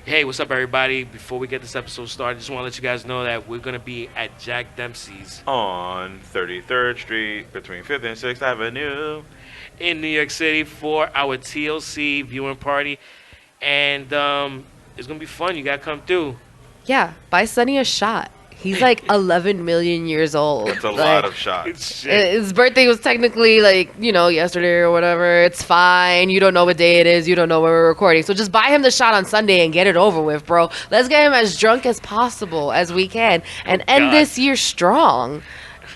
Hey, what's up, everybody? Before we get this episode started, just want to let you guys know that we're going to be at Jack Dempsey's on 33rd Street between 5th and 6th Avenue in New York City for our TLC viewing party. And it's going to be fun. You got to come through. Yeah, buy Sonny a shot. He's like 11 million years old. That's a lot of shots. His birthday was technically yesterday or whatever. It's fine. You don't know what day it is. You don't know when we're recording. So just buy him the shot on Sunday and get it over with, bro. Let's get him as drunk as possible as we can and end this year strong.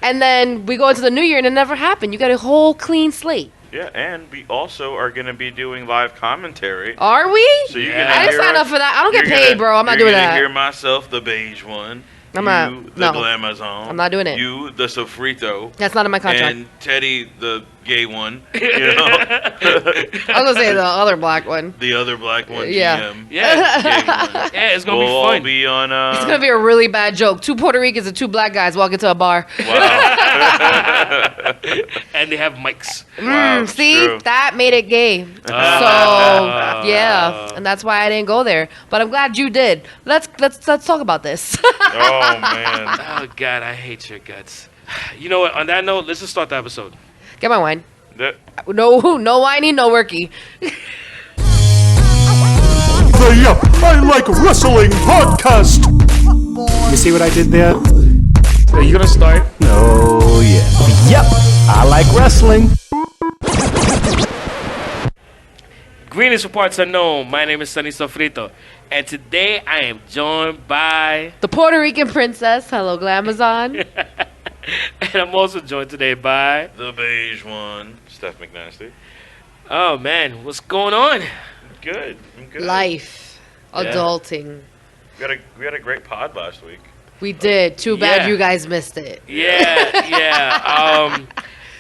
And then we go into the new year and it never happened. You got a whole clean slate. Yeah, and we also are going to be doing live commentary. Are we? So you're I didn't sign up for that. I don't get paid, bro. I'm not doing that. You're going to hear myself, the beige one. The Glamazon. I'm not doing it. You, the Sofrito. That's not in my contract. And Teddy, the gay one. You know? I was gonna say the other black one. The other black one. Yeah. GM. Yeah. Gay one. Yeah, it's gonna be We'll fun. all be on. It's gonna be a really bad joke. 2 Puerto Ricans and 2 black guys walk into a bar. Wow. And they have mics. Wow, See, true. that made it gay. So yeah, and that's why I didn't go there. But I'm glad you did. Let's talk about this. Oh man. Oh, God, I hate your guts. You know what? On that note, let's just start the episode. Get my wine. That- No whiny, no worky. The Yup, I Like Wrestling podcast. You see what I did there? Are you gonna start? Oh, yeah. Yep, I like wrestling. Greetings for parts unknown. My name is Sonny Sofrito, and today I am joined by, The Puerto Rican princess. Hello, Glamazon. and I'm also joined today by. The beige one. Steph McNasty. Oh man, what's going on? Good. I'm good. Life, Yeah. adulting. We had a great pod last week. We did. Too bad Yeah. you guys missed it. Yeah.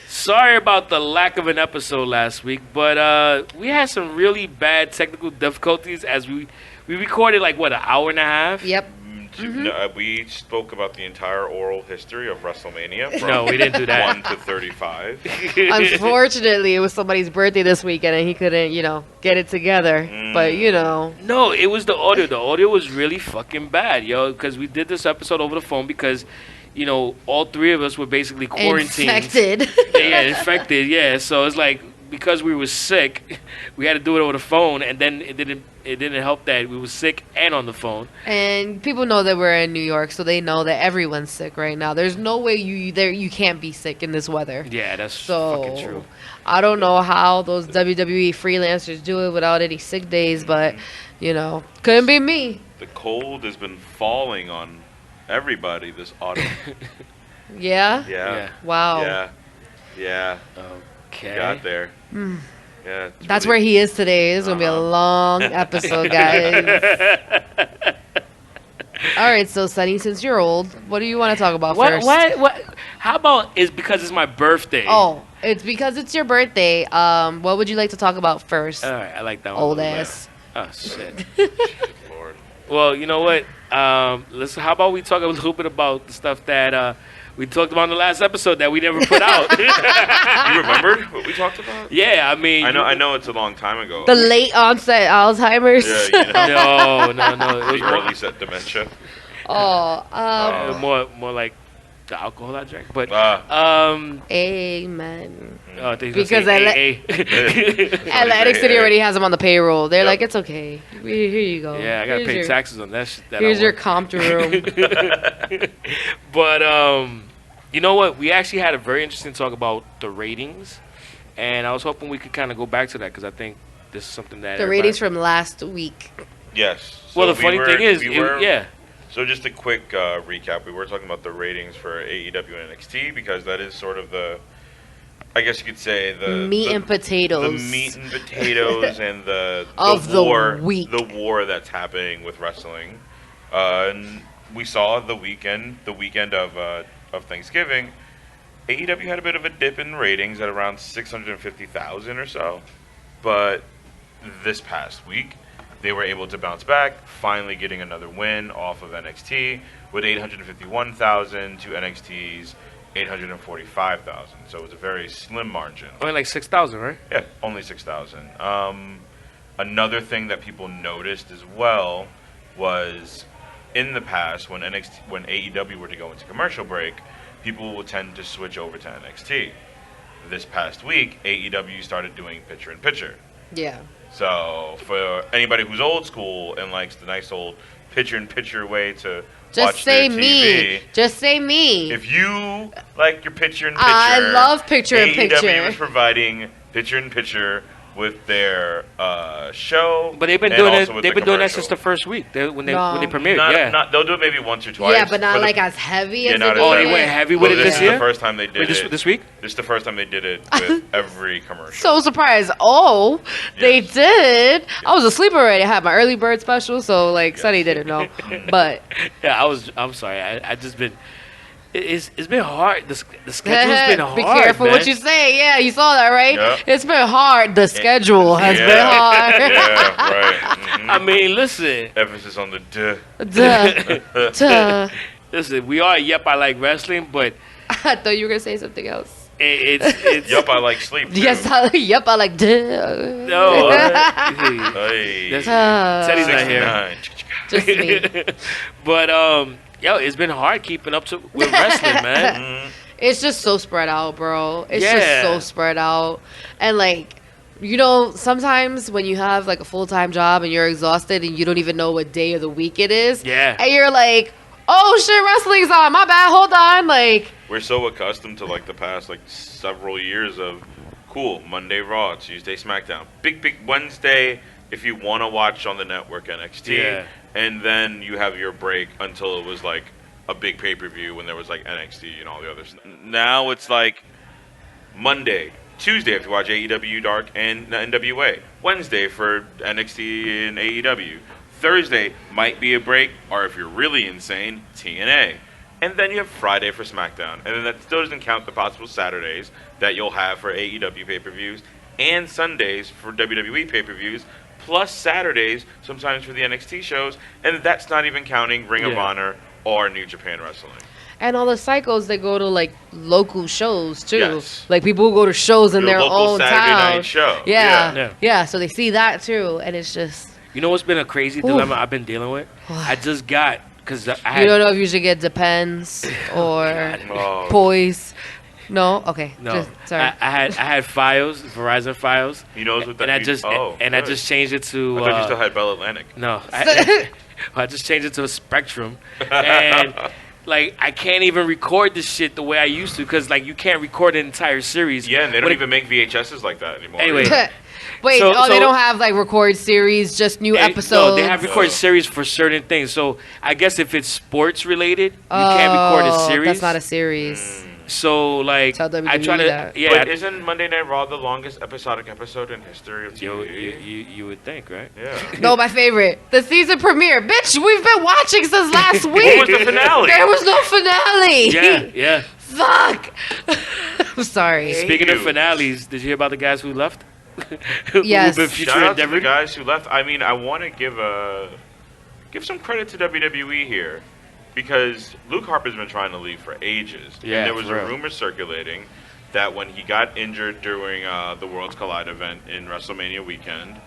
Sorry about the lack of an episode last week, but we had some really bad technical difficulties as we recorded like what, an hour and a half? Yep. No, we spoke about the entire oral history of WrestleMania from No, we didn't do that. 1 to 35. Unfortunately, it was somebody's birthday this weekend, and he couldn't, get it together. But No, it was the audio. The audio was really fucking bad, yo, because we did this episode over the phone because, all 3 of us were basically quarantined. infected. Yeah, infected, yeah. So it's like, because we were sick, we had to do it over the phone, and then it didn't help that we were sick and on the phone. And people know that we're in New York, so they know that everyone's sick right now. There's no way you can't be sick in this weather. Yeah, that's So fucking true. I don't know how those WWE freelancers do it without any sick days, but couldn't be me. The cold has been falling on everybody this autumn. Yeah. Yeah. Wow. Yeah. Okay. Got there. Yeah. it's That's really- where he is today. This is gonna be a long episode, guys. All right, so Sonny, since you're old, what do you want to talk about first? What? How about it's because it's my birthday? Oh, it's because it's your birthday. What would you like to talk about first? All right, I like that one. Old ass. Oh shit. Lord. Well, you know what? How about we talk a little bit about the stuff that we talked about in the last episode that we never put out. You remembered what we talked about? Yeah, I mean. I know it's a long time ago. The late onset Alzheimer's. Yeah, you know. No. It was The early set dementia. more like the alcohol I drank. But Amen. because Atlantic City already has them on the payroll. They're like, it's okay. Here you go. Yeah, I gotta pay taxes on that shit. Here's your comp room. But you know what? We actually had a very interesting talk about the ratings, and I was hoping we could kind of go back to that because I think this is something that The ratings from last week. Yes. Well, the funny thing is, yeah. So just a quick recap. We were talking about the ratings for AEW and NXT because that is sort of the, I guess you could say the meat and potatoes. The meat and potatoes and the war, week. The war that's happening with wrestling. And we saw the weekend of Thanksgiving. AEW had a bit of a dip in ratings at around 650,000 or so, but this past week they were able to bounce back, finally getting another win off of NXT with 851,000 to NXT's 845,000. So it was a very slim margin. Only like 6,000, right? Yeah, only 6,000. Another thing that people noticed as well was in the past when AEW were to go into commercial break, people will tend to switch over to NXT. This past week, AEW started doing picture-in-picture. Yeah. So for anybody who's old school and likes the nice old picture-in-picture way to Just watch say their TV, me. Just say me. if you like your picture-in-picture, I love picture-in-picture. AEW is providing picture-in-picture with their show. But they've been and doing also it. with They've the been doing that commercial. since the first week. When they No. premiered. They'll do it maybe once or twice. Yeah, but not for the- like as heavy as not they as Oh, did. they went heavy Well, with it this this is year. the first time they did Wait, it. this week? This is the first time they did it with every commercial. So surprised. Oh, they Yes. did. I was asleep already. I had my early bird special, so like Sunny didn't know. But Yeah, I'm sorry. I just been. It's been hard. The schedule's been hard. be careful man. what you say. Yeah, you saw that, right? Yeah. It's been hard. The schedule has been Yeah. hard. Yeah, right. Mhm. I mean, listen. Emphasis on the duh. Duh. Duh. Listen, we are Yep, I Like Wrestling, but I thought you were gonna say something else. it's Yup, I like sleep. Too. Yes, yep. I like duh. no. Hey. That's, Uh, Teddy's not here. 69. Just me. But yo, it's been hard keeping up with wrestling, man. Mhm. It's just so spread out, bro. It's Yeah. just so spread out. And like, you know, sometimes when you have like a full-time job and you're exhausted and you don't even know what day of the week it is. Yeah. And you're like, oh shit, wrestling's on. My bad. Hold on. Like, We're so accustomed to like the past like several years of cool Monday Raw, Tuesday SmackDown, big Wednesday if you want to watch on the network NXT, Yeah. and then you have your break until it was like a big pay-per-view when there was like NXT and all the other stuff. Now it's like Monday, Tuesday if you watch AEW Dark and NWA, Wednesday for NXT and AEW, Thursday might be a break, or if you're really insane, TNA. And then you have Friday for SmackDown. And then that still doesn't count the possible Saturdays that you'll have for AEW pay-per-views and Sundays for WWE pay-per-views, plus Saturdays sometimes for the NXT shows. And that's not even counting Ring of Yeah. Honor or New Japan Wrestling. and all the psychos that go to like local shows too. Yes. Like people who go to shows in Your their local own Saturday town. night show. Yeah. Yeah. Yeah. So they see that too, and it's just You know what's been a crazy Oof. dilemma I've been dealing with? I just got because I had you don't know if you should get Depends or Oh. Poise. No. Okay. no. Just, sorry. I had Fios, Verizon Fios, He knows what that and I means. just Oh, and I good. just changed it to. I thought you still had Bell Atlantic. No, I just changed it to a Spectrum, and like I can't even record this shit the way I used to because like you can't record an entire series. Yeah, and they don't When it- even make VHSs like that anymore. Anyway. Wait. So- they so- don't have like record series, just new episodes. No, they have recorded series for certain things. So I guess if it's sports related, you can't record a series. That's not a series. So like Tell I try WWE to that. yeah. But isn't Monday Night Raw the longest episodic episode in history of you, TV? you would think, right? Yeah. No, my favorite. The season premiere. Bitch, we've been watching since last week. What was the finale? There was no finale. Yeah, yeah. Fuck. I'm sorry. Speaking of you. finales, did you hear about the guys who left? Yes. Who've been Shout featured out to the endeavored? guys who left. I mean, I want to give some credit to WWE here because Luke Harper's been trying to leave for ages. Yeah, and there was for a real. rumor circulating that when he got injured during the Worlds Collide event in WrestleMania weekend,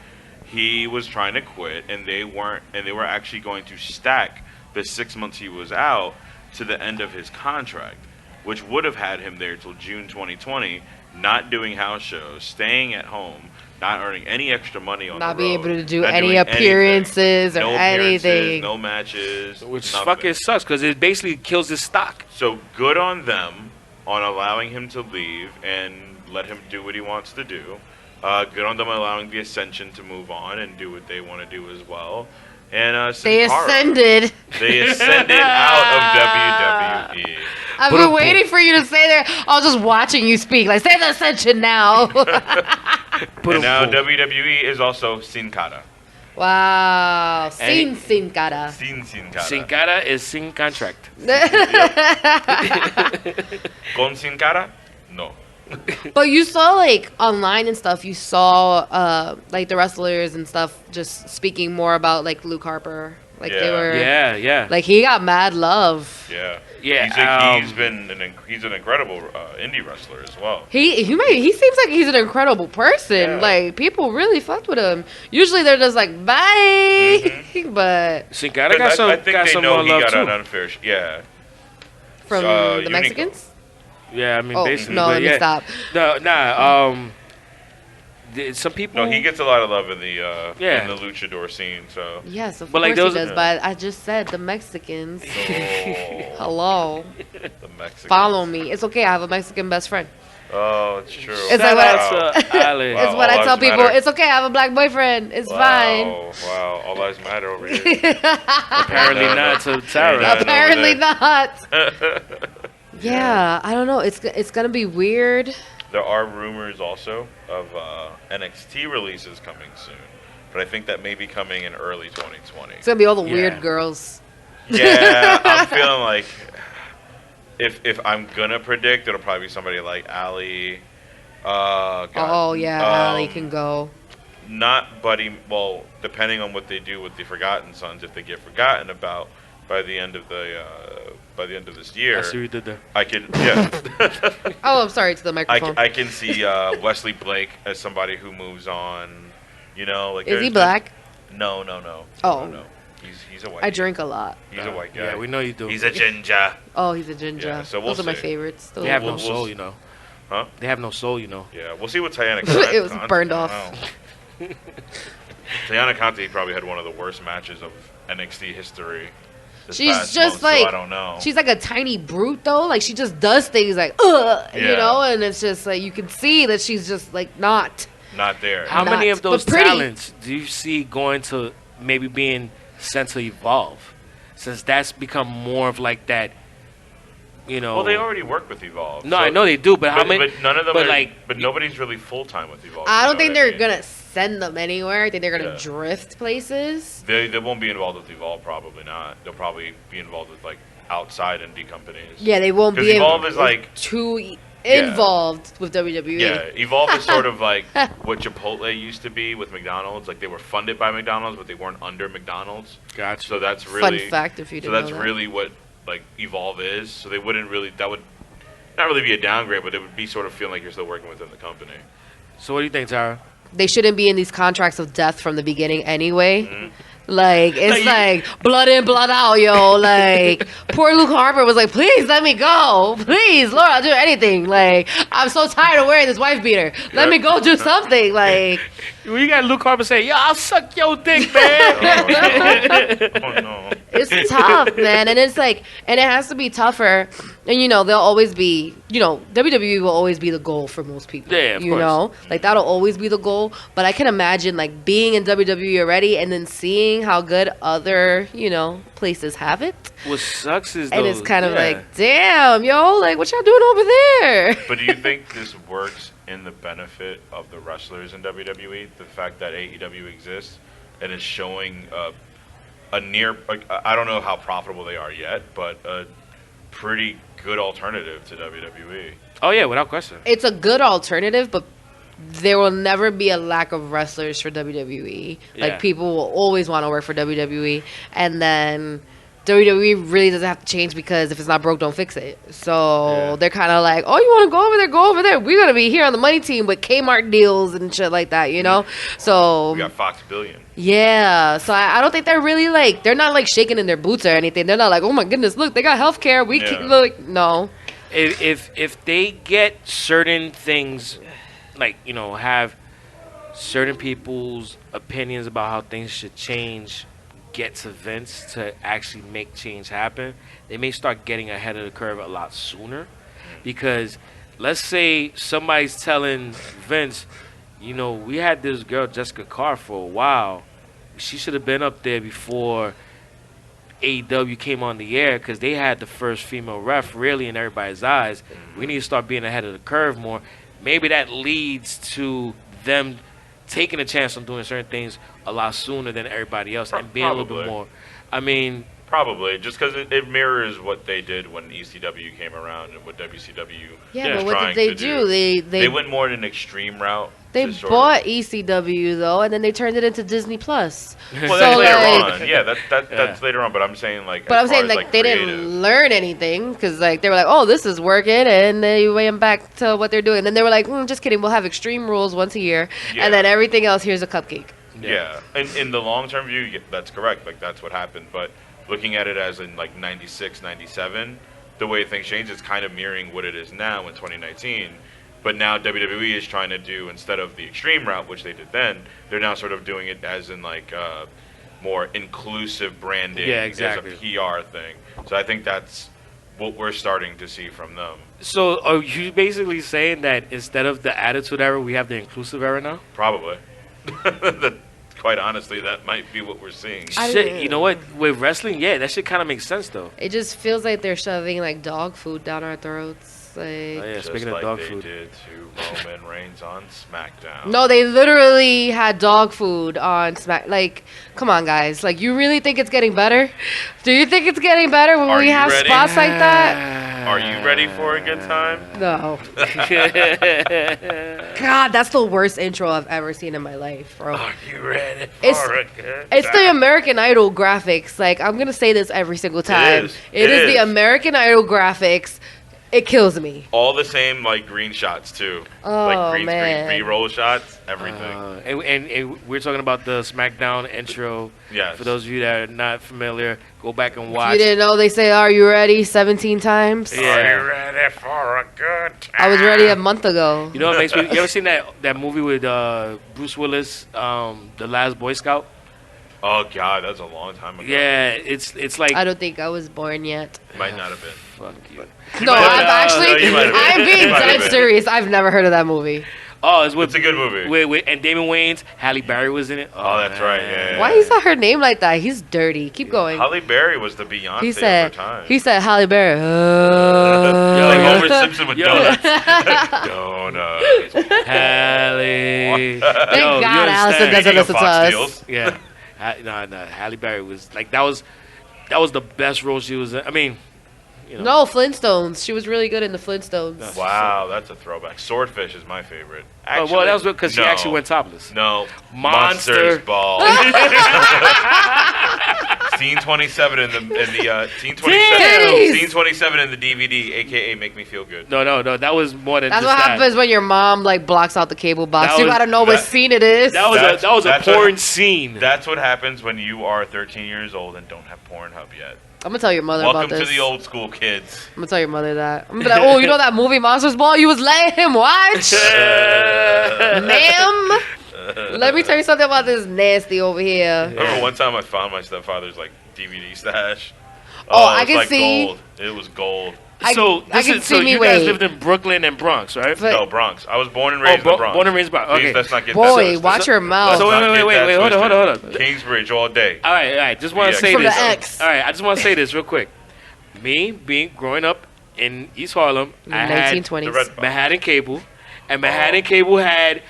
he was trying to quit, and they were actually going to stack the 6 months he was out to the end of his contract, which would have had him there till June 2020, not doing house shows, staying at home, not earning any extra money on Not the being road, able to do not any doing appearances anything. or No appearances, anything. no matches, Which nothing. fucking sucks because it basically kills his stock. So good on them on allowing him to leave and let him do what he wants to do. Good on them allowing the Ascension to move on and do what they want to do as well. And They Sin Cara, ascended. They ascended out of WWE. I've been waiting for you to say that. I was just watching you speak. Like, say the Ascension now. And now WWE is also Sin Cara. Wow. And Sin cara. Sin Cara. Sin cara is sin contract. Con Sin Cara? No. But you saw like online and stuff. You saw like the wrestlers and stuff just speaking more about like Luke Harper. Like they Yeah. were. Yeah. Like he got mad love. Yeah. Yeah, He's an incredible indie wrestler as well. He seems like he's an incredible person. Yeah. Like people really fucked with him. Usually they're just like bye, but Sin Cara got some, I think got they some know more he love got too. an unfair. Yeah. from the Unico. Mexicans. Yeah, I mean, Oh basically. no, but let me yeah. stop. No, nah. Some people. No, he gets a lot of love in the Yeah. in the luchador scene. So. Yes, of But, like, course those- he does. But I just said the Mexicans. Oh, Hello, the Mexican. follow me. It's okay. I have a Mexican best friend. Oh, it's true. It's Shout like out what to Ali. Wow. It's what all I tell lives people. matter. It's okay. I have a black boyfriend. It's fine. Wow, all lives matter over here. Apparently not to Tara. Yeah. Apparently over not. Yeah, I don't know. It's gonna be weird. There are rumors also of NXT releases coming soon, but I think that may be coming in early 2020. It's gonna be all the Yeah. weird girls. Yeah, I'm feeling like if I'm gonna predict, it'll probably be somebody like Ali. God, Oh yeah, Ali can go. Not Buddy. Well, depending on what they do with the Forgotten Sons, if they get forgotten about by the end of this year, I see what you did there. I can yeah. Oh, I'm sorry to the microphone. I can see Wesley Blake as somebody who moves on. You know, like Is he there's- black? No. Oh. No. He's a white. I drink a lot. He's a white guy. Yeah, we know you do. He's a ginger. Oh, he's a ginger. Yeah, so we'll Those are my see. favorites. Those They have are- no We'll- soul, you know. Huh? They have no soul, you know. Yeah, we'll see what Tiana It was burned off. Tiana Conti probably had one of the worst matches of NXT history. This She's past just month, so like I don't know. she's like a tiny brute though. Like she just does things like you Yeah. know, and it's just like you can see that she's just like not. Not there. How Not, many of those but pretty. talents do you see going to maybe being sent to Evolve? Since that's become more of like that, you know. Well, they already work with Evolve. No, so- I know they do, but how many? But none of them. But are, like, but nobody's really full time with Evolve. I you don't know think what I they're mean? gonna send them anywhere. I think they're gonna Yeah. drift places. They won't be involved with Evolve. Probably not. They'll probably be involved with like outside indie companies. Yeah, they won't 'Cause be Evolve is like too involved with WWE. Yeah, Evolve is sort of like what Chipotle used to be with McDonald's. Like they were funded by McDonald's, but they weren't under McDonald's. gotcha. So that's really Fun fact if you so didn't that's know that. really what like Evolve is. So they wouldn't really that would not really be a downgrade, but it would be sort of feeling like you're still working within the company. So what do you think, Tara? They shouldn't be in these contracts of death from the beginning anyway. Mhm. Like it's No, like blood in, blood out, yo. Like poor Luke Harper was like, please let me go, please, Lord, I'll do anything. Like I'm so tired of wearing this wife beater. Let me go do something. Like We got Luke Harper say, "Yo, I'll suck your dick, man." Oh no. it's tough, man, and it's like, and it has to be tougher. And you know, they'll always be, you know, WWE will always be the goal for most people. Yeah, of you course. know, like that'll always be the goal. But I can imagine like being in WWE already and then seeing how good other, you know, places have it, What sucks is and those, it's kind of yeah. like, damn, yo, like what y'all doing over there? But do you think this works in the benefit of the wrestlers in WWE? The fact that AEW exists and is showing a near, like, I don't know how profitable they are yet, but a pretty good alternative to WWE. Oh yeah, without question. It's a good alternative, but there will never be a lack of wrestlers for WWE. Yeah. Like people will always want to work for WWE, and then WWE really doesn't have to change because if it's not broke, don't fix it. So Yeah. they're kind of like, oh, you want to go over there? Go over there. We're gonna be here on the money team with Kmart deals and shit like that, you know. So We got Fox Billion. yeah, so I don't think they're really like they're not like shaking in their boots or anything. They're not like, oh my goodness, look, they got healthcare. We Yeah. can look no. If they get certain things, like, you know, have certain people's opinions about how things should change, get to Vince to actually make change happen, they may start getting ahead of the curve a lot sooner. Because let's say somebody's telling Vince, you know, we had this girl Jessica Carr for a while. She should have been up there before AEW came on the air, because they had the first female ref really in everybody's eyes. We need to start being ahead of the curve more. Maybe that leads to them taking a chance on doing certain things a lot sooner than everybody else and being a little bit Probably. more. I mean, Probably, just because it mirrors what they did when ECW came around and what WCW Yeah, was but what trying did they to do? They went more in an extreme route. They to sort bought of- ECW though, and then they turned it into Disney Plus. Well, So, that's later like- on. Yeah, that's later on. But I'm saying like. But as I'm far saying as, like they creative, didn't learn anything because like they were like, oh, this is working, and they went back to what they're doing. And then they were like, just kidding, we'll have Extreme Rules once a year, Yeah. and then everything else here's a cupcake. Yeah, and in the long term view, that's correct. Like that's what happened. But looking at it as in like 96, 97, the way things changed, it's kind of mirroring what it is now in 2019. But now WWE is trying to do, instead of the extreme route, which they did then, they're now sort of doing it as in like more inclusive branding. Yeah, exactly. As a PR thing. So I think that's what we're starting to see from them. So are you basically saying that instead of the Attitude Era, we have the Inclusive Era now? Probably. Quite honestly, that might be what we're seeing. Shit, you know what? With wrestling, yeah, that shit kind of makes sense though. It just feels like they're shoving like dog food down our throats. Like, Oh, yeah, Just speaking of like dog they food. did to Roman Reigns on SmackDown. no, they literally had dog food on Smack. Like, come on, guys. Like, you really think it's getting better? Do you think it's getting better when Are we you have ready? spots like that? Are you ready for a good time? No. God, that's the worst intro I've ever seen in my life, bro. Are you ready for It's- a good It's the time? American Idol graphics. Like, I'm going to say this every single time. is. It It is the is. American Idol graphics. It kills me. All the same, like green shots too. Oh, like green man. screen B-roll shots, everything. And we're talking about the SmackDown intro. Yes. For those of you that are not familiar, go back and You watch. didn't know they say, "Are you ready?" 17 times. Yeah. Are you ready for a good time? I was ready a month ago. You know what makes me? You ever seen that movie with Bruce Willis, The Last Boy Scout? Oh god, that was a long time ago. Yeah, it's like I don't think I was born yet. Might not have been. fuck you. No, might have I've been. No, you might actually, have been. I'm being You might have dead been. serious. I've never heard of that movie. Oh, it's with It's a good movie. and Damon Wayans, Halle Berry was in it. Oh, that's right, yeah. Why is that her name like that? He's dirty. Keep going. Halle Berry was the Beyonce He of her said, time. he said Halle Berry. like yo. Homer Simpson with Yo. donuts. Donuts. Halle. Thank God Allison doesn't Speaking of listen to Fox us. deals, Yeah, no. Halle Berry was like that was the best role she was in. I mean, you know. No, Flintstones. She was really good in the Flintstones. wow, that's a throwback. Swordfish is my favorite. Oh, well, that was because she no. actually went topless. No, Monster. Monsters Ball. Scene 27 in the scene 27 Titties! scene 27 in the DVD, aka Make Me Feel Good. No, that was more than That's just what that. happens when your mom like blocks out the cable box. That You was- gotta know what that- scene it is. That was That's- that was a that's what- porn scene. That's what happens when you are 13 years old and don't have Pornhub yet. I'm gonna tell your mother Welcome about this. to the old school, kids. I'm gonna tell your mother that. I'm gonna be like, oh, you know that movie Monsters Ball? You was letting him watch, ma'am. Let me tell you something about this nasty over here. Remember one time I found my stepfather's like DVD stash. Oh, I it was can like see- gold. It was gold. So I can so see me you guys wait. lived in Brooklyn and Bronx, right? But- No, Bronx. I was born and raised in the Bronx. born and raised Bronx. Please, Okay. let's not get Boy, that watch your mouth. So wait, hold on. Kingsbridge all day. All right. Just want to Yeah, say From this. the X. All right, I just want to say this real quick. Me growing up in East Harlem, I had 1920s. The Red Manhattan Cable, and Manhattan Cable had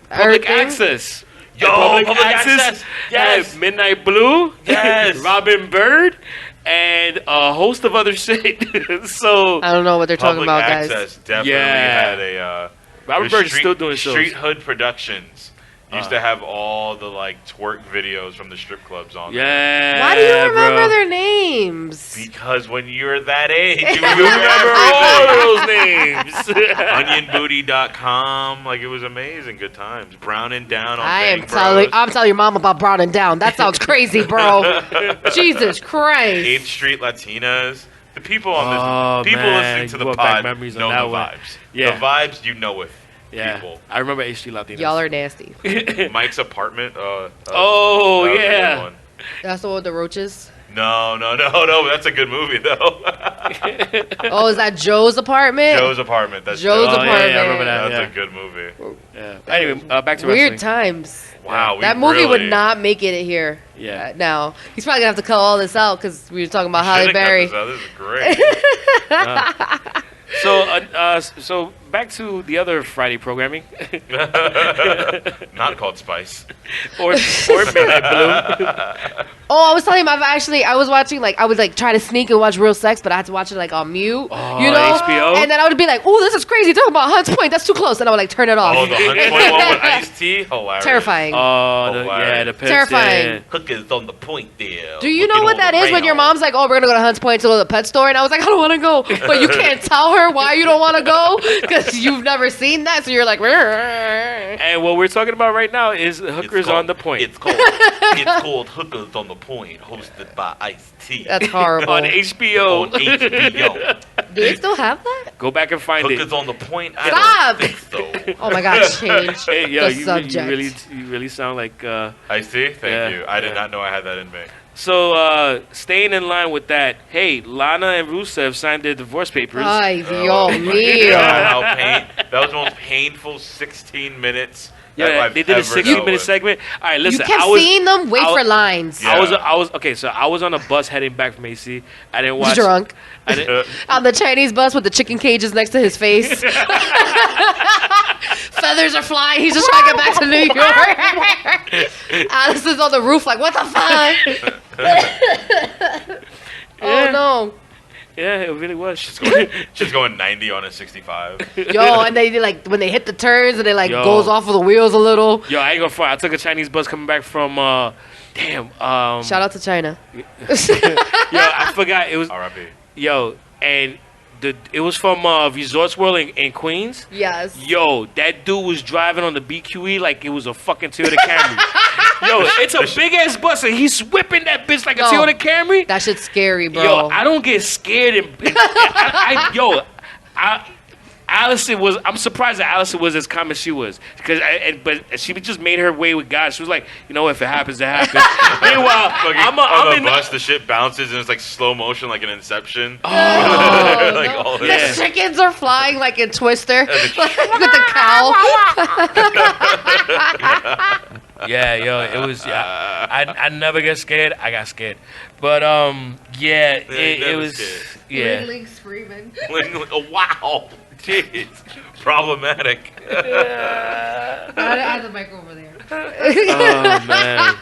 public Everything? access. Yo, And public access. Yes. had Midnight Blue, Yes. Robin Bird, and a host of other shit. So I don't know what they're talking Public about, access guys. definitely Yeah. had a. Robin the Bird's still doing shows. Street Hood Productions used to have all the like twerk videos from the strip clubs on. there. Yeah. Why do you remember bro. their names? Because when you're that age, you You remember all those names. Onionbooty.com, like it was amazing, good times. Brown and Down on I'm Bang telling Bros. your mom about Brown and Down. That sounds crazy, bro. Jesus Christ. 8th Street Latinas. The people on Oh, this, people man, listening to you the brought back pod memories on know that the one. vibes. Yeah. The vibes you know with Yeah, people. I remember HD Latinos. Y'all are nasty. Mike's Apartment. Oh, that was a good yeah. one. That's the one with the roaches. No, that's a good movie though. Oh, is that Joe's apartment? Joe's Apartment. That's Joe's Oh, yeah, apartment. I remember that. That's yeah. a good movie. Yeah. Anyway, back to Weird wrestling. times. Wow, That we movie would really- not make it here. Yeah. Now he's probably gonna have to cut all this out because we were talking about Halle Should've cut Berry. This out. This is great. So back to the other Friday programming. Not called Spice. or Midnight Blue. Oh, I was telling him I was watching I would try to sneak and watch Real Sex, but I had to watch it on mute. Oh, you know? HBO? And then I would be like, oh, this is crazy. Talking about Hunts Point, that's too close. And I would turn it off. Oh, the Hunt Point one with Ice-T? Hilarious. Terrifying. Oh, Hilarious. the pimps, Terrifying. yeah. Hookers on the point there. Do you know what that is when your mom's like, oh, we're going to go to Hunts Point to go to the pet store? And I was like, I don't want to go. But you can't tell her why you don't want to go because you've never seen that. So you're like, "Rrr." And what we're talking about right now is Hookers on the Point. It's called Hookers on the Point, hosted by Ice-T. That's horrible. on HBO. On HBO. Do they still have that? Go back and find Hookers it. on the Point? Stop! I don't think so. Oh my God, change Hey, yo, the you subject. really sound like. Ice-T? Thank Yeah, you. I did yeah. not know I had that in me. So, staying in line with that, hey, Lana and Rusev signed their divorce papers. Ay, Dios Oh my mío. God, that was the most painful 16 minutes. that Yeah, I've they did a ever 60-minute known. segment. All right, You listen, kept I was seeing them wait for lines. Yeah. I was okay. So I was on a bus heading back from AC. I didn't watch. Drunk. I didn't, On the Chinese bus with the chicken cages next to his face. Feathers are flying. He's just trying to get back to New York. Alice is on the roof like, what the fuck? Oh, no. yeah, it really was. Just going 90 on a 65. Yo, and they when they hit the turns and they Yo. goes off of the wheels a little. Yo, I ain't gonna front. I took a Chinese bus coming back from. Shout out to China. Yo, I forgot it was. R.I.P. Yo, and it was from Resorts World in Queens. Yes. Yo, that dude was driving on the BQE like it was a fucking Toyota Camry. Yo, it's a big ass bus and he's whipping that bitch like a No. Toyota Camry. That shit's scary, bro. Yo, I don't get scared. Allison was. I'm surprised that Allison was as calm as she was, but she just made her way with God. She was like, you know, if it happens, it happens. Meanwhile, On I'm the in bus, the shit bounces and it's like slow motion, like an Inception. Oh, Like no. all The this. chickens are flying like in Twister with the cow. Yeah, yo, it was. Yeah, I never get scared. I got scared, but yeah, it never was. scared. Yeah, Wiggling, screaming. Oh, wow. Jeez. Problematic. I have the mic over there. oh man.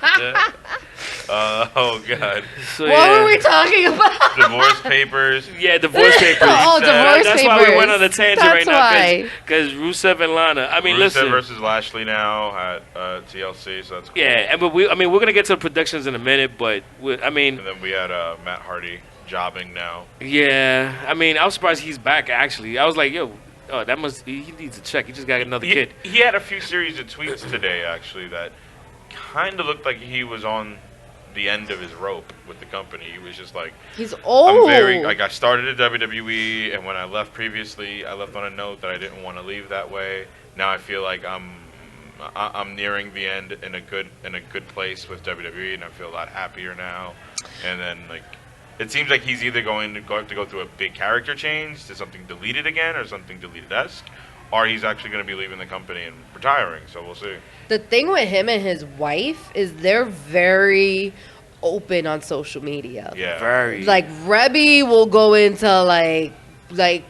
Oh, God. So, What yeah. were we talking about? Divorce papers. Yeah, divorce papers. Oh, divorce That's papers. why we went on the tangent That's right now, why. because Rusev and Lana. I mean, Rusev listen. versus Lashley now at TLC, so that's cool. Yeah, but we're gonna get to predictions in a minute, but I mean, And then we had Matt Hardy jobbing now. yeah, I mean, I was surprised he's back. Actually, I was like, yo, that must he needs a check. He just got another kid. He had a few series of tweets today, actually, that kind of looked like he was on the end of his rope with the company. He was just like, He's old. I started at WWE, and when I left previously, I left on a note that I didn't want to leave that way. Now I feel like I'm nearing the end in a good place with WWE, and I feel a lot happier now. And then it seems like he's either going to go through a big character change to something deleted again or something deleted-esque, or he's actually going to be leaving the company and retiring. So we'll see. The thing with him and his wife is they're very open on social media. Yeah. Very. Like Rebby will go into like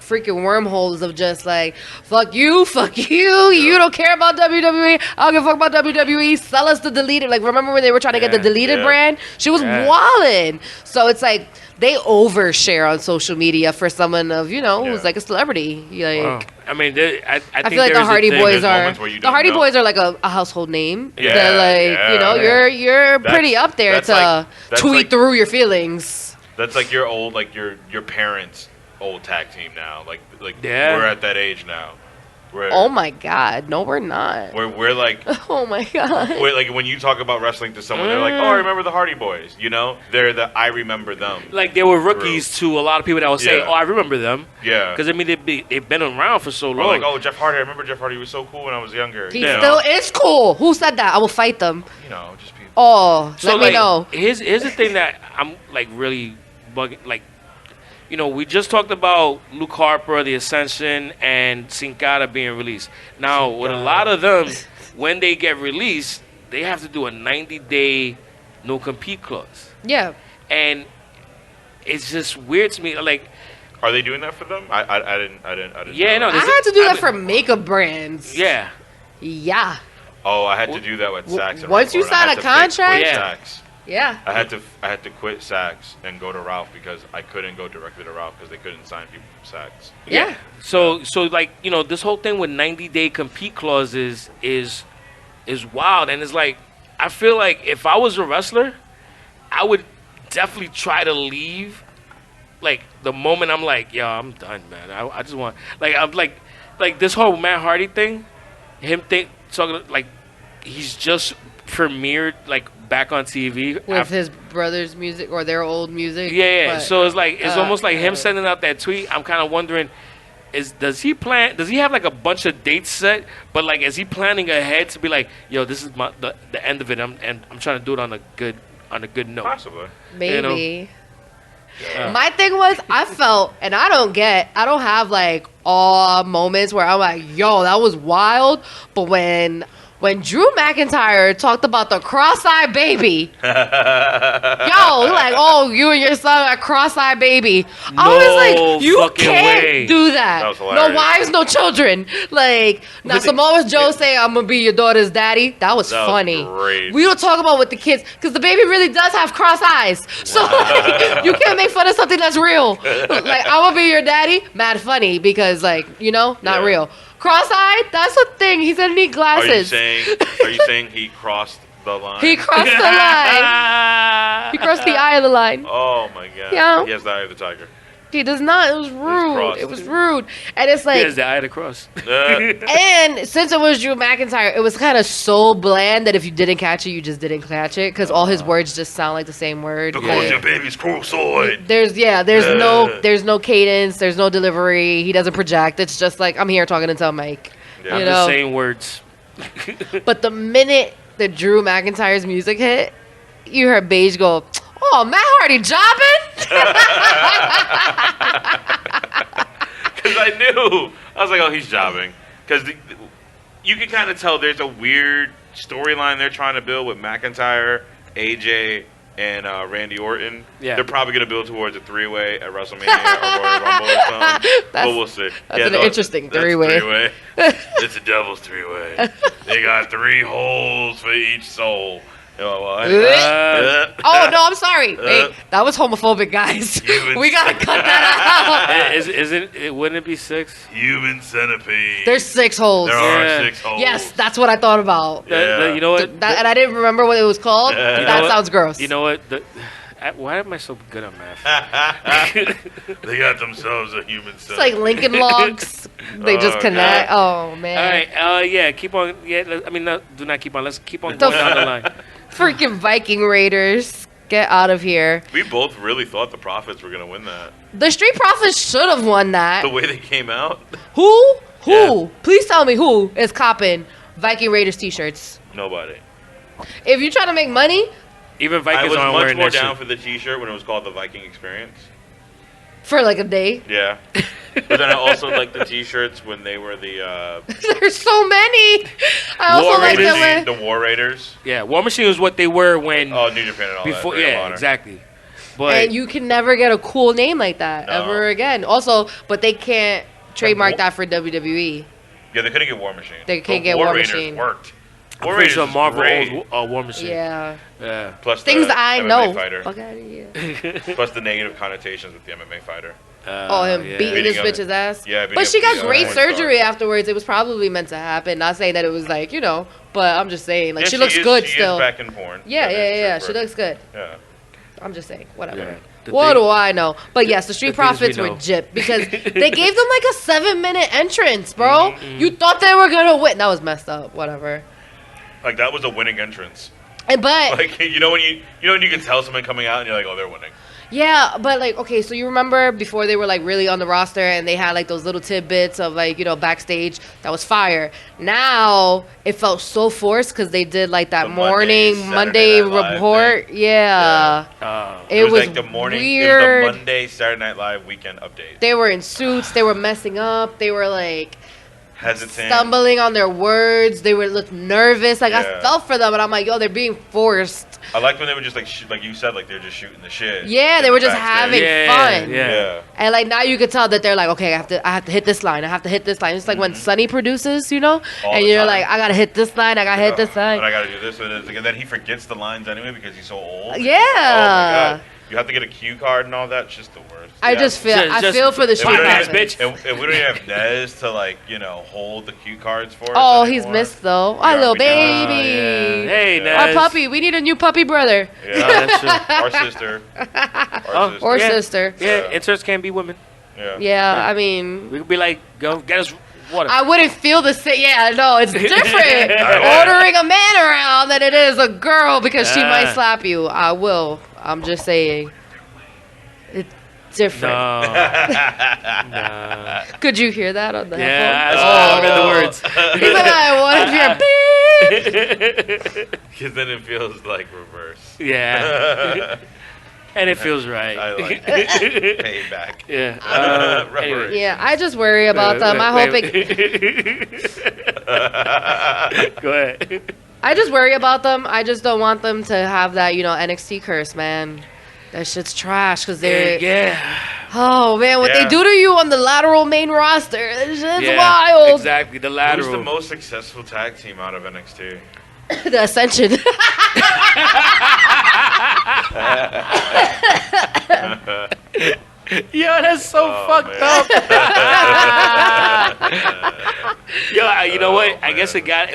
freaking wormholes of just like fuck you, you don't care about WWE, I don't give a fuck about WWE, sell us the deleted. Like remember when they were trying to get the deleted brand? She was wildin'. So it's like they overshare on social media for someone of who's like a celebrity. Like Wow. I mean, I I think feel like the there's a Hardy thing- Boys There's are moments where you the don't Hardy know. Boys are like a household name. Yeah, They're like yeah. you're pretty That's- up there that's to like- that's tweet like- through your feelings. That's like your old, your parents' old tag team now. Like Yeah. we're at that age now. Oh my God, no, we're not. We're like. Oh my God. Like when you talk about wrestling to someone, they're like, "Oh, I remember the Hardy Boys." You know, they're the I remember them. Like they were rookies to a lot of people that would say, Yeah. "Oh, I remember them," Yeah. because I mean they've been around for so Or long. like, "Oh, Jeff Hardy. I remember Jeff Hardy was so cool when I was younger." He you know? still is cool. Who said that? I will fight them. You know, just people. Oh, So let me know. Here's the thing that I'm like really bugging. Like, we just talked about Luke Harper, the Ascension, and Sin Cara being released. Now, with a lot of them, when they get released, they have to do a 90-day no compete clause, Yeah. and it's just weird to me. Like, Are they doing that for them? I didn't. Yeah, know. no, I had to do that for makeup brands. Yeah. Yeah. Oh, I had to do that with Saks. Once you sign a contract? Yeah. Saks. Yeah. I had to quit Saks and go to Ralph because I couldn't go directly to Ralph because they couldn't sign people from Saks. Yeah. So like, you know, this whole thing with 90-day compete clauses is wild, and it's like, I feel like if I was a wrestler, I would definitely try to leave like the moment I'm like, yo, I'm done, man. I just want, like, I'm like this whole Matt Hardy thing, talking like he's just premiered like back on TV With his brother's music or their old music. Yeah. But, So it's like almost like him sending out that tweet. I'm kind of wondering, does he have like a bunch of dates set? But like, is he planning ahead to be like, yo, this is the end of it. I'm trying to do it on a good note. Possibly. maybe. You know? Yeah. My thing was, I felt, and I don't have like all moments where I'm like, yo, that was wild. But when Drew McIntyre talked about the cross-eyed baby, yo, like, oh, you and your son are cross-eyed baby. I was like, you fucking can't way. do that. That was hilarious. No wives, no children. Like, now Samoa Joe saying, I'm going to be your daughter's daddy. That was funny. Great. We don't talk about with the kids, because the baby really does have cross eyes. So, like, you can't make fun of something that's real. Like, I'm going to be your daddy. Mad funny, because, like, you know, not Yeah. real. Cross-eyed, that's a thing. He's gonna need glasses. Are you saying he crossed the line? He crossed the line. He crossed the eye of the line. Oh my god. Yeah. He has the eye of the tiger. He does not. It was rude. crossed. It was rude. And it's He like, has the eye to cross. and since it was Drew McIntyre, it was kind of so bland that if you didn't catch it, you just didn't catch it, because all his words just sound like the same word. Because your baby's cross-eyed. There's no cadence, there's no delivery. He doesn't project. It's just like, I'm here talking into a mic. Yeah. You The know? same words. But the minute the Drew McIntyre's music hit, you heard Beige go, "Oh, Matt Hardy jobbing?" Because I knew. I was like, oh, he's jobbing. Because you can kind of tell there's a weird storyline they're trying to build with McIntyre, AJ, and Randy Orton. Yeah. They're probably going to build towards a three-way at WrestleMania or Royal Rumble or something. But we'll see. That's an interesting three-way. It's a devil's three-way. They got 3 holes for each soul. Oh no, I'm sorry. Hey, that was homophobic, guys. We gotta cut that out. Wouldn't it be 6? Human centipede. There's 6 holes. There Yeah. are 6 holes. Yes, that's what I thought about. Yeah. You know what? And I didn't remember what it was called. Yeah. You know That what? sounds gross. You know what? Why am I so good on math? They got themselves a human It's centipede. like Lincoln Logs. They just Oh, connect. God. Oh man. All right. Yeah. Keep on. Yeah. I mean, do not keep on. Let's keep on going down the line. Freaking Viking Raiders. Get out of here. We both really thought the Profits were going to win that. The Street Profits should have won that. The way they came out, Who? Yeah. Please tell me who is copping Viking Raiders t-shirts. nobody. If you're trying to make money Even I Vikings was aren't much wearing more that down shit. for the T-shirt when it was called the Viking Experience. for like a day, Yeah. But then I also liked the T-shirts when they were the there's so many. I also War like Raiders. them. the War Raiders. Yeah, War Machine was what they were when Oh, New Japan and all before. that. Ring of Yeah, Honor. exactly. But And you can never get a cool name like that No. ever again. Also, but they can't trademark War- that for WWE. Yeah, they couldn't get War Machine. They can't But get War Raiders Machine. worked. I'm War pretty Raiders sure is Marvel great. owns War Machine. Yeah. Yeah. Plus Things the I MMA know. Fighter. Fuck out of here. Plus the negative connotations with the MMA fighter. Oh, him yeah. beating this Beating up- bitch's ass. Yeah, beating But up she got the, great porn surgery star. afterwards. It was probably meant to happen. Not saying that it was like, you know, but I'm just saying, like, Yeah, she looks is, good she still. Is back in porn. Yeah, That yeah, is yeah. true She for- looks good. Yeah. I'm just saying, whatever. Yeah. The What thing- do I know? But yes, the Street The things we Profits were know. gypped because they gave them like a 7-minute entrance, bro. Mm-hmm. You thought they were gonna win. That was messed up. Whatever. Like that was a winning entrance. And but Like you know when you can tell someone coming out and you're like, oh, they're winning. yeah, but like, okay, so you remember before they were like really on the roster and they had like those little tidbits of like, you know, backstage that was fire. Now it felt so forced because they did like that The Monday, morning Saturday Monday Night Live report. Yeah. It was like the morning. weird. It was the Monday Saturday Night Live weekend update. They were in suits. They were messing up. They were like, hesitant. stumbling on their words. They would look nervous. Like, I Yeah. felt for them, and I'm like, yo, they're being forced. I liked when they were just like like you said, like they're just shooting the shit. Yeah, they were just having fun. Yeah. And like now you could tell that they're like, okay, I have to hit this line. I have to hit this line. It's like when Sonny produces, you know, All and the you're time. like, I gotta hit this line. I gotta hit this And I line. gotta do this, and then he forgets the lines anyway because he's so old. Yeah. Oh my god. You have to get a cue card and all that. It's just the worst. I just feel, I Just- feel for the And street we don't Podcast, even- profits. bitch. And we don't even have Nez to like, hold the cue cards for us. Oh, he's anymore. missed though. Our Yeah, little we do. baby. yeah. Hey, Yeah. Nez. Our puppy. We need a new puppy brother Yeah. Oh, that's true. Our sister. Our sister. or Yeah. sister. Yeah, Yeah. interns can't be women. Yeah. Yeah, I mean, We could be like, go get us water. I wouldn't feel the same. Yeah, no, it's different know. ordering a man around than it is a girl because she might Yeah. slap you. I will. I'm just saying. It's different. No. No. Could you hear that on the Yeah, headphones? I read the words. He's like, what if you're beep? Because then it feels like reverse. Yeah. And it feels right. I like it. Payback. Yeah. Reparation. Anyway. Yeah, I just worry about them. I hope it. Go ahead. I just worry about them. I just don't want them to have that, NXT curse, man. That shit's trash because they're. Yeah. Oh man, what Yeah. they do to you on the lateral main roster, that shit's Yeah, wild. Exactly. The Who's lateral. the most successful tag team out of NXT? The Ascension. Yo, that's so Oh, fucked man. up. Yo, you know what? I guess it's got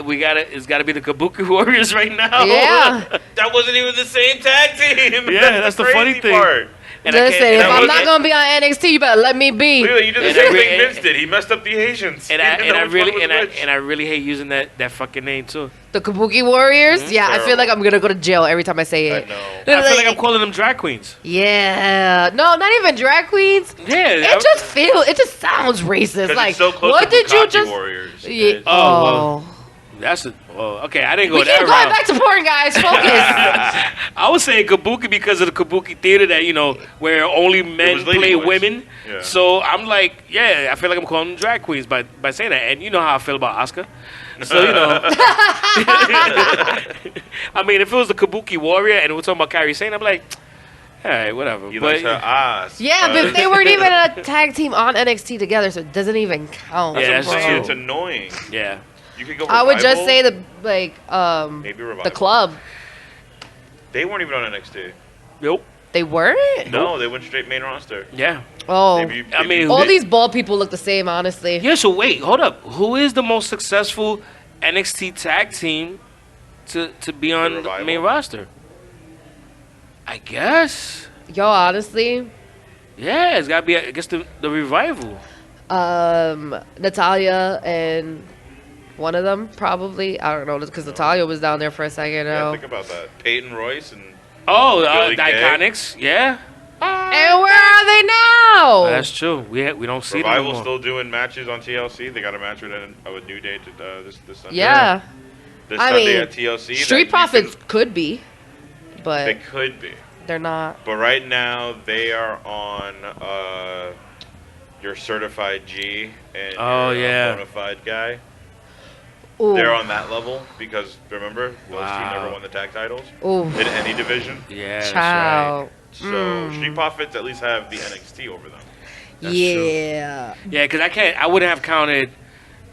to be the Kabuki Warriors right now. Yeah. That wasn't even the same tag team. Yeah, that's the funny crazy thing. part. And I Listen, can't- if and I I'm was- not gonna be on NXT, you better let me be. Wait, you did the And same I thing re- Vince did. He messed up the Asians. And He I didn't know which one was which. and I really hate using that fucking name too. The Kabuki Warriors. Yeah, I feel Terrible. like I'm gonna go to jail every time I say it. I know. I feel like I'm calling them drag queens. Yeah. No, not even drag queens. Yeah. It just sounds racist. 'Cause Like, it's so close what to did you Bukaki just? Warriors. Yeah. It's- Oh, well. Okay. I didn't go We that keep route. going back to porn, guys. Focus. I was saying Kabuki because of the Kabuki theater that, where only men was lady play boys. women. Yeah. So I'm like, yeah, I feel like I'm calling them drag queens by saying that. And you know how I feel about Asuka. So, I mean, if it was the Kabuki Warrior and we're talking about Kairi Sane, I'm like, all right, whatever. He But likes her ass. Yeah, but they weren't even a tag team on NXT together, so it doesn't even count. Yeah, That's what I'm that's saying. true. It's annoying. yeah. You could go. I would just Revival, say maybe Revival. the club. They weren't even on NXT. Nope. They weren't. No, they went straight main roster. Yeah. Oh, I mean, all these bald people look the same, honestly. Yeah, so wait, hold up. Who is the most successful NXT tag team to be on the Revival. main roster? I guess. Yo, honestly, Yeah, it's got to be, I guess, the Revival. Natalia and one of them probably. I don't know because Natalia was down there for a second. Yeah, think about that. Peyton Royce and Oh, Billy the Kay. Iconics. Yeah. And where are they now? That's true. We don't see them Revival anymore. still doing matches on TLC. They got a match with a New Day this Sunday. Yeah, This I Sunday mean, at TLC. that Street you Profits can- could be, but They could be. they're not. But right now they are on your certified G and Oh, your yeah. bona fide guy. Ooh, They're on that level because remember those two Wow. never won the tag titles ooh, in any division. Yeah, that's right. child. So Street Profits at least have the NXT over them. That's Yeah. Yeah, because I wouldn't have counted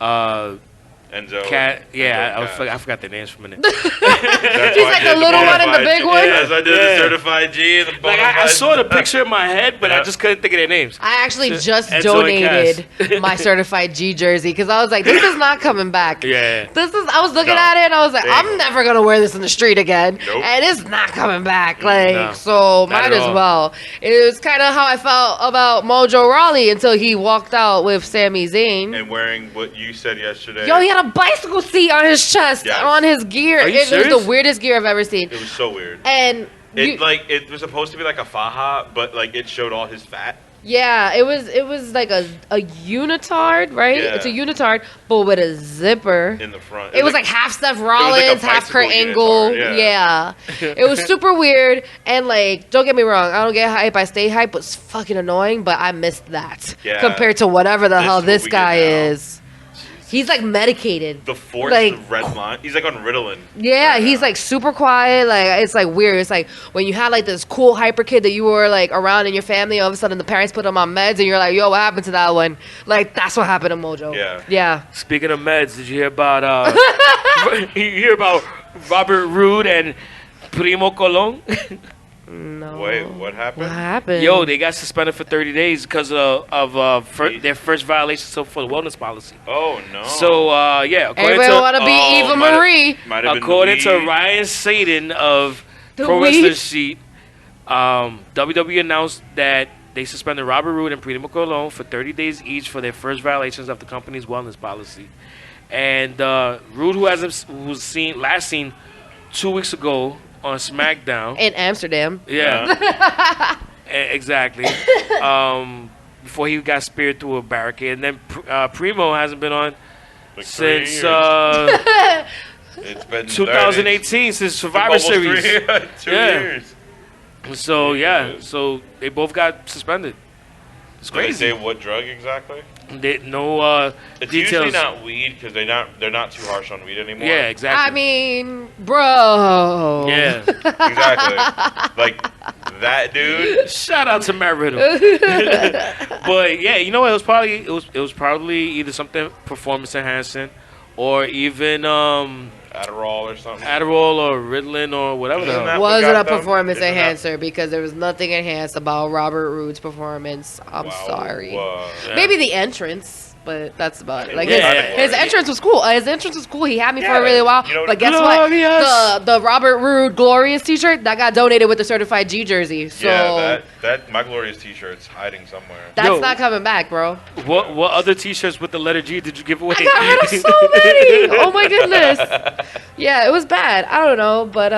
Enzo. Cat. and Yeah, Enzo and I Cass. forgot their names for a minute. That's He's why I like did the little bona one and the fide big G. one? As I did Yeah. the certified G and the bona Like I fide. saw the picture in my head, but I Yeah. just couldn't think of their names. I actually just Enzo and donated Cass. my certified G jersey because I was like, this is not coming back. Yeah. I was looking No. at it and I was like, They ain't I'm gonna- never gonna wear this in the street again. Nope. And it's not coming back. Like, No. so Not might at as all. well. It was kind of how I felt about Mojo Rawley until he walked out with Sami Zayn. And wearing what you said yesterday. Yo, he had a bicycle seat on his chest, Yes. on his gear. Are you It was serious? the weirdest gear I've ever seen. It was so weird. And It was supposed to be like a faja, but like it showed all his fat. yeah, it was like a unitard, right? Yeah. It's a unitard, but with a zipper. In the front. It was like half Seth like a Rollins, half Kurt bicycle Angle. unitard, Yeah. It was super weird. And like, don't get me wrong, I don't get hype. I stay hype, but it's fucking annoying. But I missed that Yeah. compared to whatever the This hell is what this we guy get now. is. He's like medicated. The forced like, red line. He's like on Ritalin. Yeah, right he's now. like super quiet. Like it's like weird. It's like when you had like this cool hyper kid that you were like around in your family. All of a sudden, the parents put him on meds, and you're like, "Yo, what happened to that one?" Like that's what happened to Mojo. Yeah. Yeah. Speaking of meds, did you hear about you hear about Robert Roode and Primo Colon? No. Wait, what happened? What happened? Yo, they got suspended for 30 days because of their first violation for the wellness policy. Oh no. So yeah, Everybody want to be Eva Marie. Might have been according to weed. Ryan Satin of The Pro weed? Wrestling Sheet, WWE announced that they suspended Robert Roode and Primo Colon for 30 days each for their first violations of the company's wellness policy. And Roode, who was last seen 2 weeks ago on SmackDown. In Amsterdam. Yeah. Exactly. Before he got speared through a barricade. And then Primo hasn't been on Like 3 since years. It's been 2018, since Survivor Series. 2 Yeah. years. So, yeah. So, they both got suspended. It's Did they crazy. say what drug exactly? No It's details. usually not weed because they're not too harsh on weed anymore. Yeah, exactly. I mean, bro. Yeah. Exactly. Like that dude. Shout out to Matt Riddle. But yeah, you know what? It was probably either something performance enhancing, or even Adderall or something. Adderall or Ritalin or whatever the Isn't hell. that- Wasn't got a them? performance Isn't that- enhancer because there was nothing enhanced about Robert Roode's performance. I'm Wow. sorry. Yeah. Maybe the entrance, but that's about it. Like Yeah. his entrance was cool. His entrance was cool. He had me for Yeah. a really while. You know, But guess Glorious. what? The Robert Roode Glorious T-shirt that got donated with the certified G jersey. So Yeah, that My Glorious T-shirt's hiding somewhere. that's Yo. not coming back, bro. What other T-shirts with the letter G did you give away? I got rid of so many. Oh my goodness. Yeah, it was bad. I don't know, but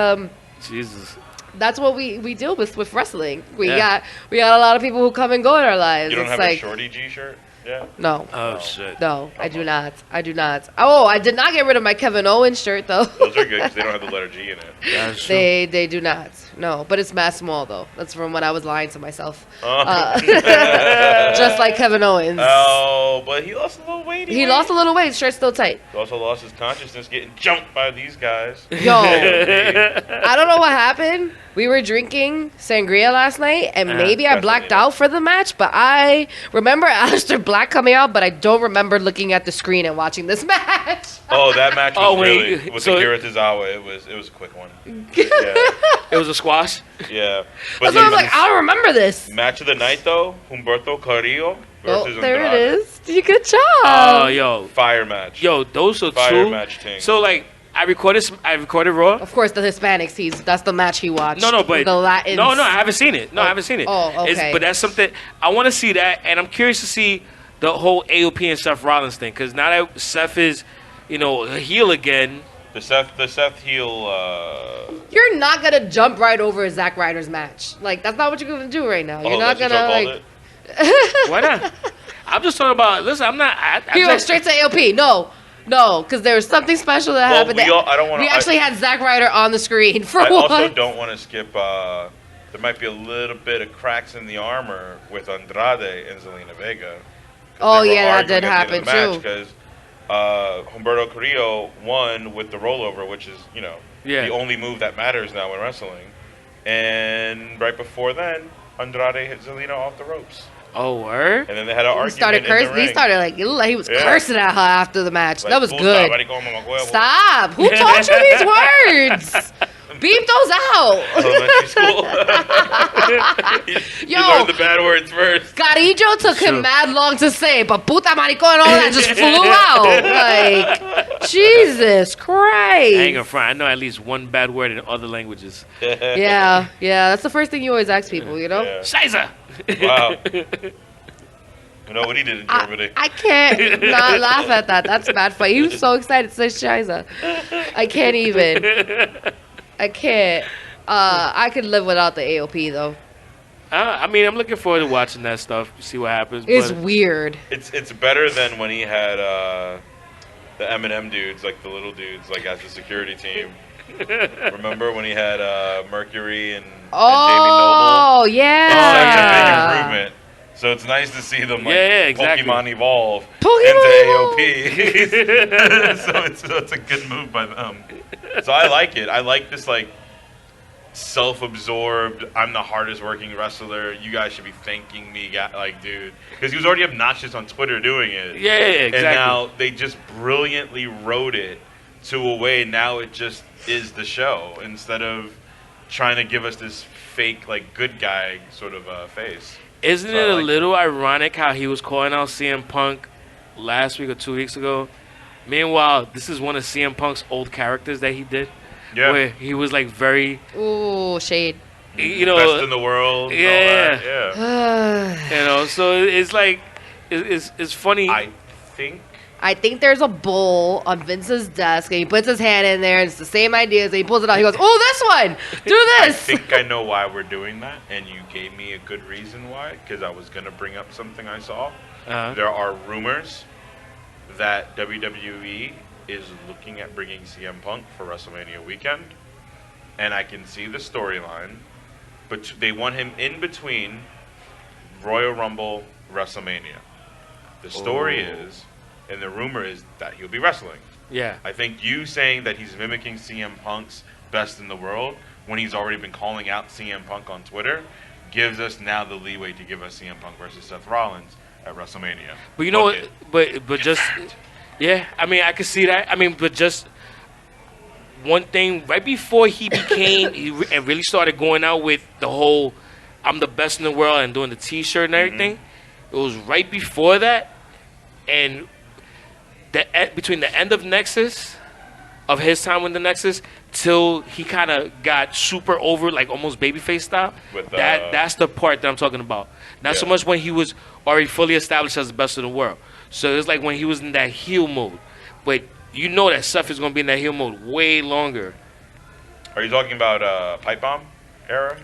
Jesus. that's what we deal with wrestling. We Yeah. got a lot of people who come and go in our lives. You don't It's have like a Shorty G shirt? Yeah. no. Oh shit. No, I do not. I do not. Oh, I did not get rid of my Kevin Owens shirt though. Those are good because they don't have the letter G in it. That's true. They do not. No, but it's mass small though. That's from when I was lying to myself. Oh. Just like Kevin Owens. Oh, but he lost a little weight. He lost a little weight. Shirt's still tight. He also lost his consciousness getting jumped by these guys. Yo, I don't know what happened. We were drinking sangria last night, and maybe I blacked out for the match, but I remember Aleister Black coming out, but I don't remember looking at the screen and watching this match. Oh, that match was Oh, wait, really with so- Akira Tozawa. It was a quick one. Yeah, It was a squash. yeah. That's why I'm like, I don't remember this. match of the night though, Humberto Carrillo versus Oh, there Andrade. it is. Good job. Oh, yo, Fire match. those are Fire two. match thing. So like, I recorded Raw. Of course, the Hispanics. That's the match he watched. No, but the Latins. No, I haven't seen it. No, I haven't seen it. Oh, okay. But that's something I want to see that, and I'm curious to see the whole AOP and Seth Rollins thing, because now that Seth is, a heel again. the Seth heel. You're not gonna jump right over Zack Ryder's match. Like that's not what you're gonna do right now. You're not that's what y'all gonna called like. Why not? I'm just talking about. Listen, I'm not. He went straight to AOP. No, because there was something special that Well, happened. I don't wanna- We actually had Zack Ryder on the screen for I once. also don't want to skip. There might be a little bit of cracks in the armor with Andrade and Zelina Vega. Oh yeah, that did happen too. Because Humberto Carrillo won with the rollover, which is the only move that matters now in wrestling. And right before then, Andrade hit Zelina off the ropes, Oh, word. and then they had an He argument. started in the cursing. He ring. started like it looked like he was Yeah. cursing at her after the match. Like, That was "Puta, good. maricón, mamahuevo." Stop. Who taught you these words? Beep those out. Elementary school. you Yo. learned the bad words first. Carillo took him True. mad long to say, but puta maricón and all that just flew out. Like, Jesus I ain't gonna Christ. front. I know at least one bad word in other languages. Yeah. That's the first thing you always ask people, Yeah. Scheiße. Wow. You know what he did in Germany? I can't not laugh at that. That's bad funny. He was so excited to say Shiza. I can't even. I can't. I could live without the AOP though. I mean, I'm looking forward to watching that stuff. See what happens. It's but weird. It's better than when he had the Eminem dudes, like the little dudes, like as the security team. Remember when he had Mercury and Jamie Noble? Oh It's such a big yeah. improvement. So it's nice to see them like exactly. Pokemon evolve Pokemon into AOP. so it's a good move by them. So I like it. I like this like self-absorbed, I'm the hardest working wrestler, you guys should be thanking me, like, dude. Because he was already obnoxious on Twitter doing it. Yeah, exactly. And now they just brilliantly wrote it to a way, now it just is the show, instead of trying to give us this fake, like, good guy sort of face. Isn't it a little ironic how he was calling out CM Punk last week or 2 weeks ago? Meanwhile, this is one of CM Punk's old characters that he did. Yeah. Where he was like very... Ooh, shade. You know, best in the world. And all that. Yeah. You know, so it's like... It's funny. I think there's a bowl on Vince's desk, and he puts his hand in there, and it's the same ideas, and he pulls it out. He goes, "Oh, this one! Do I this!" think I know why we're doing that, and you gave me a good reason why, because I was going to bring up something I saw. There are rumors that WWE is looking at bringing CM Punk for WrestleMania weekend, and I can see the storyline, but they want him in between Royal Rumble, WrestleMania. The story is, and the rumor is, that he'll be wrestling. Yeah. I think you saying that he's mimicking CM Punk's best in the world when he's already been calling out CM Punk on Twitter gives us now the leeway to give us CM Punk versus Seth Rollins at WrestleMania. But you know what? But just... Yeah, I mean, I could see that. I mean, but just one thing, right before he became, and really started going out with the whole, I'm the best in the world and doing the T-shirt and everything, it was right before that, and between the end of Nexus, of his time with the Nexus, till he kind of got super over, like almost babyface style, that's the part that I'm talking about. Not so much when he was already fully established as the best in the world. So it's like when he was in that heel mode. But you know that Seth is going to be in that heel mode way longer. Are you talking about Pipe Bomb era?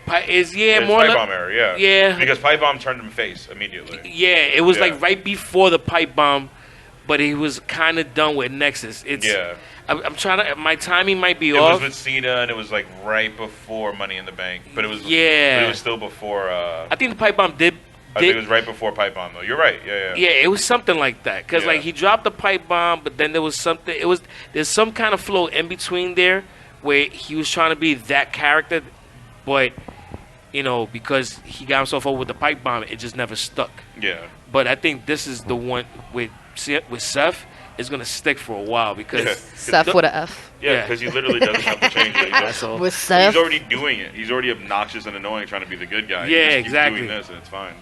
It's Pipe Bomb era, yeah. Yeah. Because Pipe Bomb turned him face immediately. Yeah, it was like right before the Pipe Bomb, but he was kind of done with Nexus. I'm trying to... My timing might be off. It was with Cena, and it was like right before Money in the Bank. But it was... Yeah. But it was still before... I think the Pipe Bomb did... I think it was right before Pipe Bomb, though. You're right. Yeah. Yeah, it was something like that. Because, like, he dropped the Pipe Bomb, but then there was something... There's some kind of flow in between there where he was trying to be that character, but, you know, because he got himself over with the Pipe Bomb, it just never stuck. Yeah. But I think this is the one with Seth. It's going to stick for a while because... Seth with an F. Yeah, because he literally doesn't have to change it. With Seth? He's already doing it. He's already obnoxious and annoying trying to be the good guy. Yeah, he just exactly. keeps doing this, and it's fine.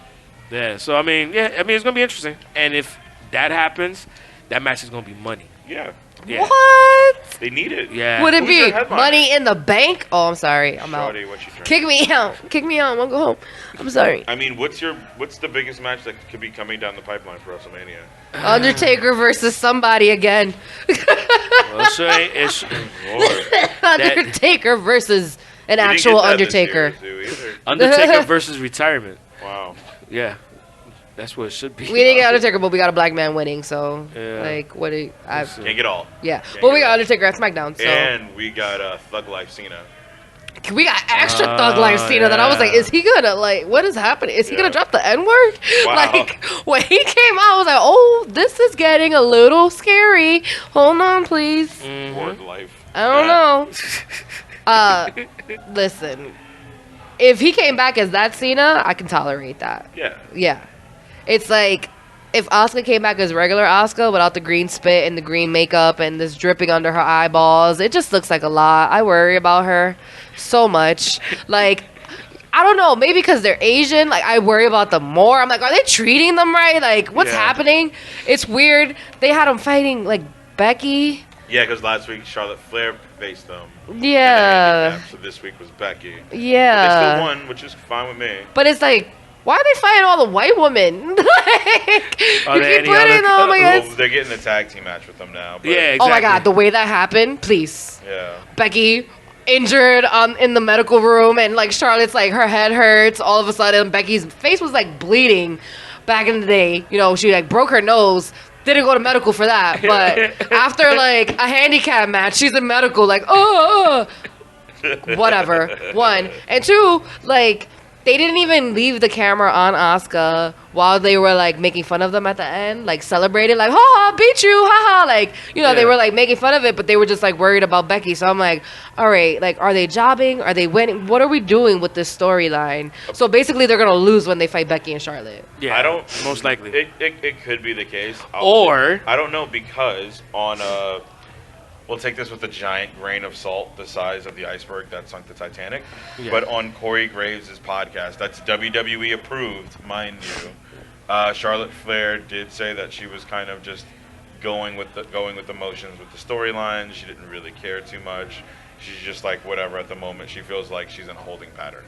Yeah, so, I mean, it's going to be interesting. And if that happens, that match is going to be money. Yeah. What? They need it. Yeah. Would it be Money in the Bank? Oh, I'm sorry. I'm out. Kick me out. Kick me out. I want to go home. I'm sorry. I mean, what's the biggest match that could be coming down the pipeline for WrestleMania? Undertaker versus somebody again. Well, so it's Undertaker versus an actual Undertaker. Undertaker versus retirement. Wow. Yeah. That's what it should be. We didn't get Undertaker, but we got a black man winning. So, like, what do you... Can't get all. Yeah. But we got Undertaker at SmackDown, so... And we got Thug Life Cena. We got extra Thug Life Cena that I was like, is he gonna, like, what is happening? Is he gonna drop the N-word? Wow. Like, when he came out, I was like, oh, this is getting a little scary. Hold on, please. Word life. I don't know. Listen. If he came back as that Cena, I can tolerate that. Yeah. Yeah. It's like if Asuka came back as regular Asuka without the green spit and the green makeup and this dripping under her eyeballs, it just looks like a lot. I worry about her so much. Like, I don't know, maybe because they're Asian, like, I worry about them more. I'm like, are they treating them right? Like, what's happening? It's weird. They had them fighting, like, Becky. Yeah, because last week Charlotte Flair faced them. Yeah. So this week was Becky. Yeah. But they still won, which is fine with me. But it's like, why are they fighting all the white women? Like, you keep putting them against... Well, they're getting a tag team match with them now. But yeah, exactly. Oh my God, the way that happened, please. Yeah. Becky injured in the medical room, and like Charlotte's like her head hurts. All of a sudden, Becky's face was like bleeding. Back in the day, you know, she like broke her nose. Didn't go to medical for that, but after like a handicap match, she's in medical. Like, whatever. One and two, like. They didn't even leave the camera on Asuka while they were like making fun of them at the end, like celebrating, like, ha ha, beat you, ha ha. Like, you know, they were like making fun of it, but they were just like worried about Becky. So I'm like, all right, like, are they jobbing? Are they winning? What are we doing with this storyline? So basically, they're going to lose when they fight Becky and Charlotte. Yeah, I don't. most likely. It could be the case. Or I don't know because on we'll take this with a giant grain of salt, the size of the iceberg that sunk the Titanic. Yeah. But on Corey Graves' podcast, that's WWE approved, mind you. Charlotte Flair did say that she was kind of just going with the motions with the storyline. She didn't really care too much. She's just like whatever at the moment. She feels like she's in a holding pattern.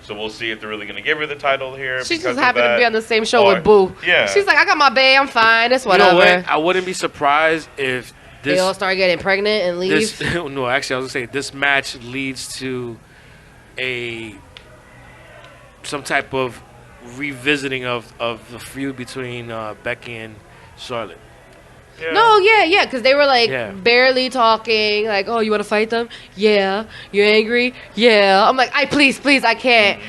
So we'll see if they're really going to give her the title here. She's just happy to be on the same show with Boo. Yeah. She's like, I got my bae, I'm fine. It's whatever. You know what? I wouldn't be surprised if They all start getting pregnant and leave. No, actually, I was gonna say this match leads to some type of revisiting of the feud between Becky and Charlotte. Yeah. No, yeah, because they were like Yeah. barely talking. Like, oh, you want to fight them? Yeah. You angry? Yeah. I'm like, please, I can't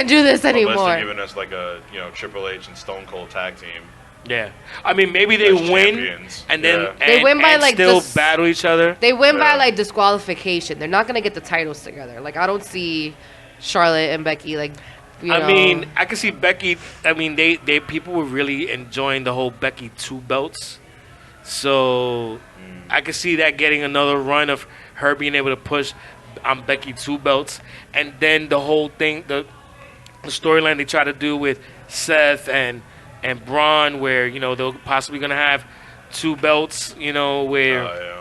do this anymore. Unless they're giving us like a Triple H and Stone Cold tag team. Yeah, I mean maybe they As win champions. and then Yeah. They win by, and like, still this- battle each other. They win by Yeah. like disqualification. They're not gonna get the titles together. Like, I don't see Charlotte and Becky like. I mean, I can see Becky. I mean, they people were really enjoying the whole Becky 2 belts, so I could see that getting another run of her being able to push on Becky 2 belts, and then the whole thing, the storyline they try to do with Seth and Braun, where they're possibly gonna have 2 belts, where.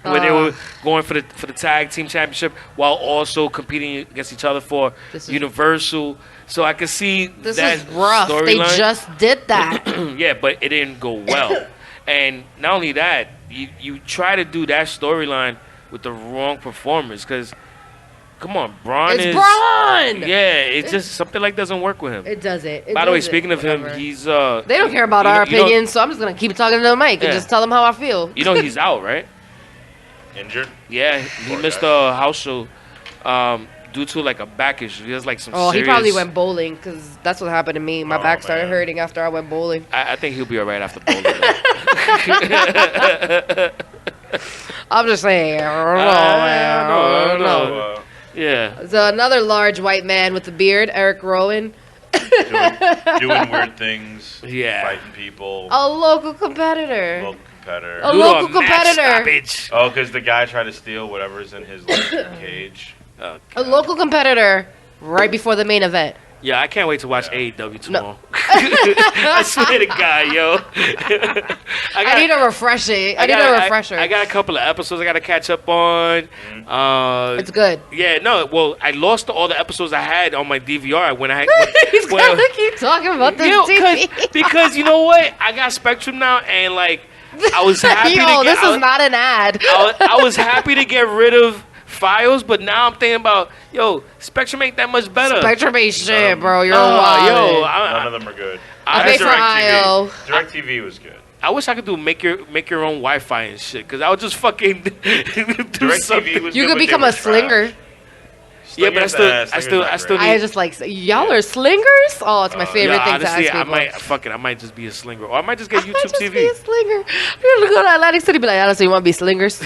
Where they were going for the tag team championship while also competing against each other for Universal. So I could see this that is rough. They storyline. just did that. Yeah, but it didn't go well. And not only that, you try to do that storyline with the wrong performers because, come on, Braun It's Braun! Yeah, it's just something like doesn't work with him. It doesn't. By the way, speaking of him, he's They don't care about our opinions, so I'm just gonna keep talking to the mic and just tell them how I feel. He's out, right? Injured? Yeah, he missed a house show due to like a back issue. He has like some. He probably went bowling because that's what happened to me. My back started man. hurting after I went bowling. I think he'll be alright after bowling. I'm just saying. I don't know. Yeah. So another large white man with a beard, Eric Rowan, Doing weird things. Yeah. Fighting people. a local competitor. Local competitor. A local competitor. Oh, because the guy tried to steal whatever's in his cage. A local competitor right before the main event. Yeah, I can't wait to watch AEW tomorrow. I swear to God, yo. I need a refresher. I need a refresher. I got a couple of episodes I got to catch up on. It's good. Yeah, no, well, I lost all the episodes I had on my DVR when I. He's gonna keep talking about this TV. Because you know what? I got Spectrum now, and like, I was happy to get. This is not an ad. I was happy to get rid of Files, but now I'm thinking about, Spectrum ain't that much better. Spectrum ain't shit, bro. You're wild. None of them are good. I pay for IO. DirecTV was good. I wish I could do make your own Wi-Fi and shit, because I would just fucking do DirecTV was You good, could but become they a were slinger. Yeah, but I still need. I just like, y'all are slingers? Oh, it's my favorite thing honestly, to ask people. I might just be a slinger, or I might just get YouTube I might just TV. be a slinger. You're gonna go to Atlantic City, be like, honestly, you want to be slingers?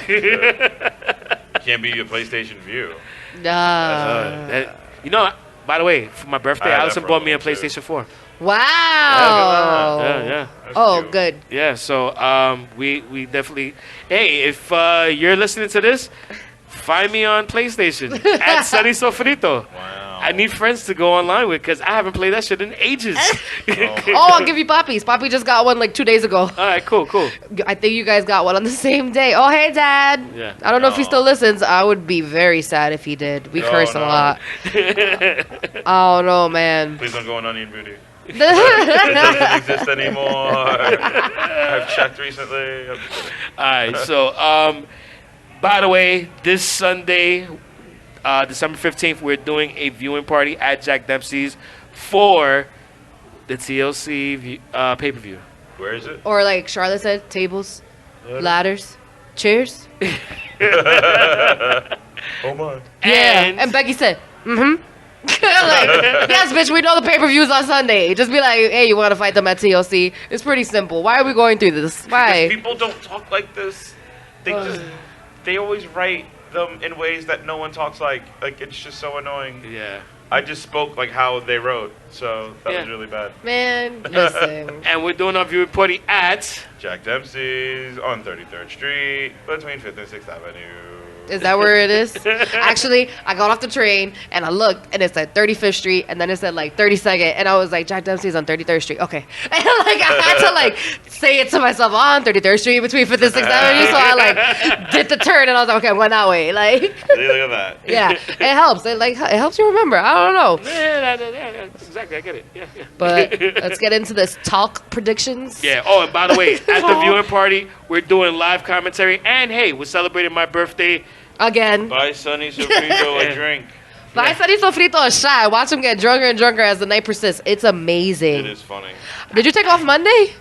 Can't be a PlayStation View. By the way, for my birthday, I had that Allison for a bought me a little too. PlayStation 4. Wow. Yeah. That's Oh, cute. good. Yeah, so we definitely. Hey, if you're listening to this, find me on PlayStation at Sunny Sofrito. Wow. I need friends to go online with because I haven't played that shit in ages. Oh, I'll give you Poppy's. Poppy just got one like 2 days ago. All right, cool. I think you guys got one on the same day. Oh, hey, Dad. Yeah. I don't know if he No. still listens. I would be very sad if he did. We Oh, curse a no. lot. Oh, no, man. Please don't go on Onion Booty. It doesn't exist anymore. I've checked recently. All right, so by the way, this Sunday, December 15th, we're doing a viewing party at Jack Dempsey's for the TLC pay-per-view. Where is it? Or like Charlotte said, tables, ladders, chairs. Oh my. Yeah. And Becky said, mm-hmm. Yes, bitch, we know the pay-per-view's on Sunday. Just be like, hey, you want to fight them at TLC? It's pretty simple. Why are we going through this? Why? Because people don't talk like this. They always write them in ways that no one talks like. Like, it's just so annoying. Yeah. I just spoke like how they wrote, so that was really bad. Man, listen. And we're doing our viewing party at Jack Dempsey's on 33rd Street between 5th and 6th Avenue. Is that where it is? Actually, I got off the train and I looked and it said 35th Street and then it said like 32nd and I was like, Jack Dempsey's on 33rd Street. Okay. And like I had to like say it to myself on 33rd Street between 5th and 6th Avenue. So I like did the turn and I was like, okay, I'm going that way. Like, Look at that. yeah, it helps. It helps you remember. I don't know. yeah, exactly. I get it. Yeah. But let's get into this talk predictions. Yeah. Oh, and by the way, at the viewing party, we're doing live commentary, and hey, we're celebrating my birthday. Again. Buy Sonny Sofrito a drink. Buy Sunny Sofrito a shot. Watch him get drunker and drunker as the night persists. It's amazing. It is funny. Did you take off Monday?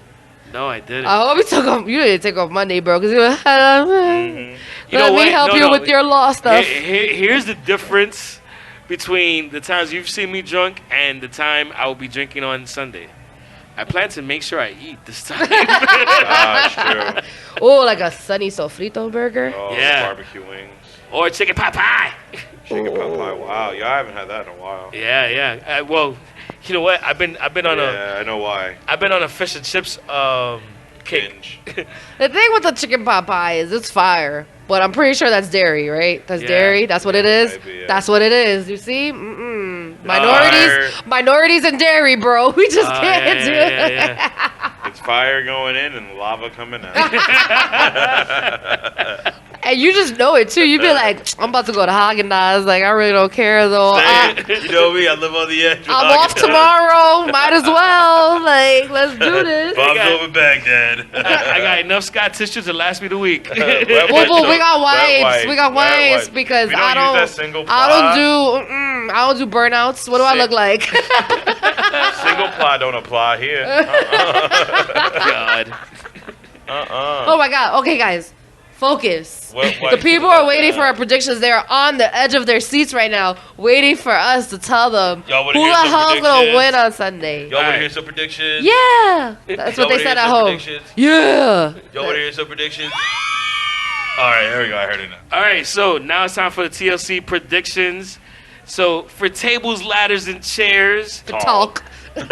No, I didn't. I hope you took off. You didn't take off Monday, bro. Because let me help you with your law stuff. Here's the difference between the times you've seen me drunk and the time I will be drinking on Sunday. I plan to make sure I eat this time. It's true. Oh, like a Sunny Sofrito burger. Oh, Yeah. barbecue wings. Or chicken pot pie. Chicken pot pie. Wow. Yeah, I haven't had that in a while. Yeah. Well, you know what? I've been on I know why. a fish and chips kick. Binge. The thing with the chicken pot pie is it's fire. But I'm pretty sure that's dairy, right? That's Yeah. dairy. That's what it is. Maybe, yeah. That's what it is. You see? Minorities and dairy, bro. We just can't do it. Yeah. It's fire going in and lava coming out. And you just know it too. You be like, I'm about to go to Haagen-Dazs. Like, I really don't care though. You know me, I live on the edge. I'm off tomorrow. Might as well. Like, let's do this. Bob's over Baghdad. I got enough Scott tissues to last me the week. Well, we got wipes. We got wipes because We don't use that single ply. I don't do burnouts. What do I look like? Single ply don't apply here. God. Oh my God. Okay, guys. Focus. What The people are waiting for our predictions. They're on the edge of their seats right now, waiting for us to tell them who Y'all the wanna hear some hell's gonna predictions? win on Sunday. Y'all want to hear some predictions? Yeah, that's what they said at home. Yeah. Y'all want to hear some predictions? All right, here we go. I heard it now. All right, so now it's time for the TLC predictions. So for tables, ladders, and chairs, The talk. for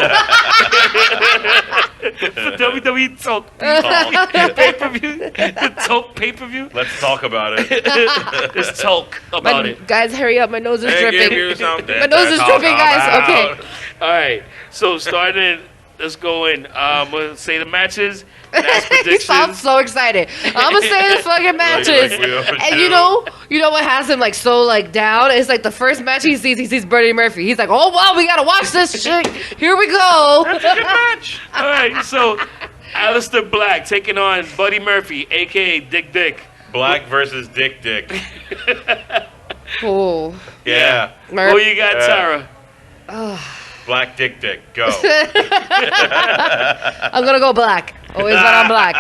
WWE Talk Talk. pay-per-view, the Talk pay-per-view, Let's talk about it. let's talk about it. Guys, hurry up. My nose is Hey, give dripping. you something My nose to is talk dripping, guys. about. Okay. All right, so starting, let's go in. We'll say the matches, and ask He predictions. sounds so excited. I'm gonna say the fucking matches. like we overdue. And you know what has him like so like down? It's like the first match he sees Buddy Murphy. He's like, oh wow, we gotta watch this shit. Here we go. That's a good match. All right, so Aleister Black taking on Buddy Murphy, aka Dick. Black versus Dick. Oh, Yeah. Who you got, Yeah. Tara? Black Dick. Go. I'm gonna go black. Always bet on black.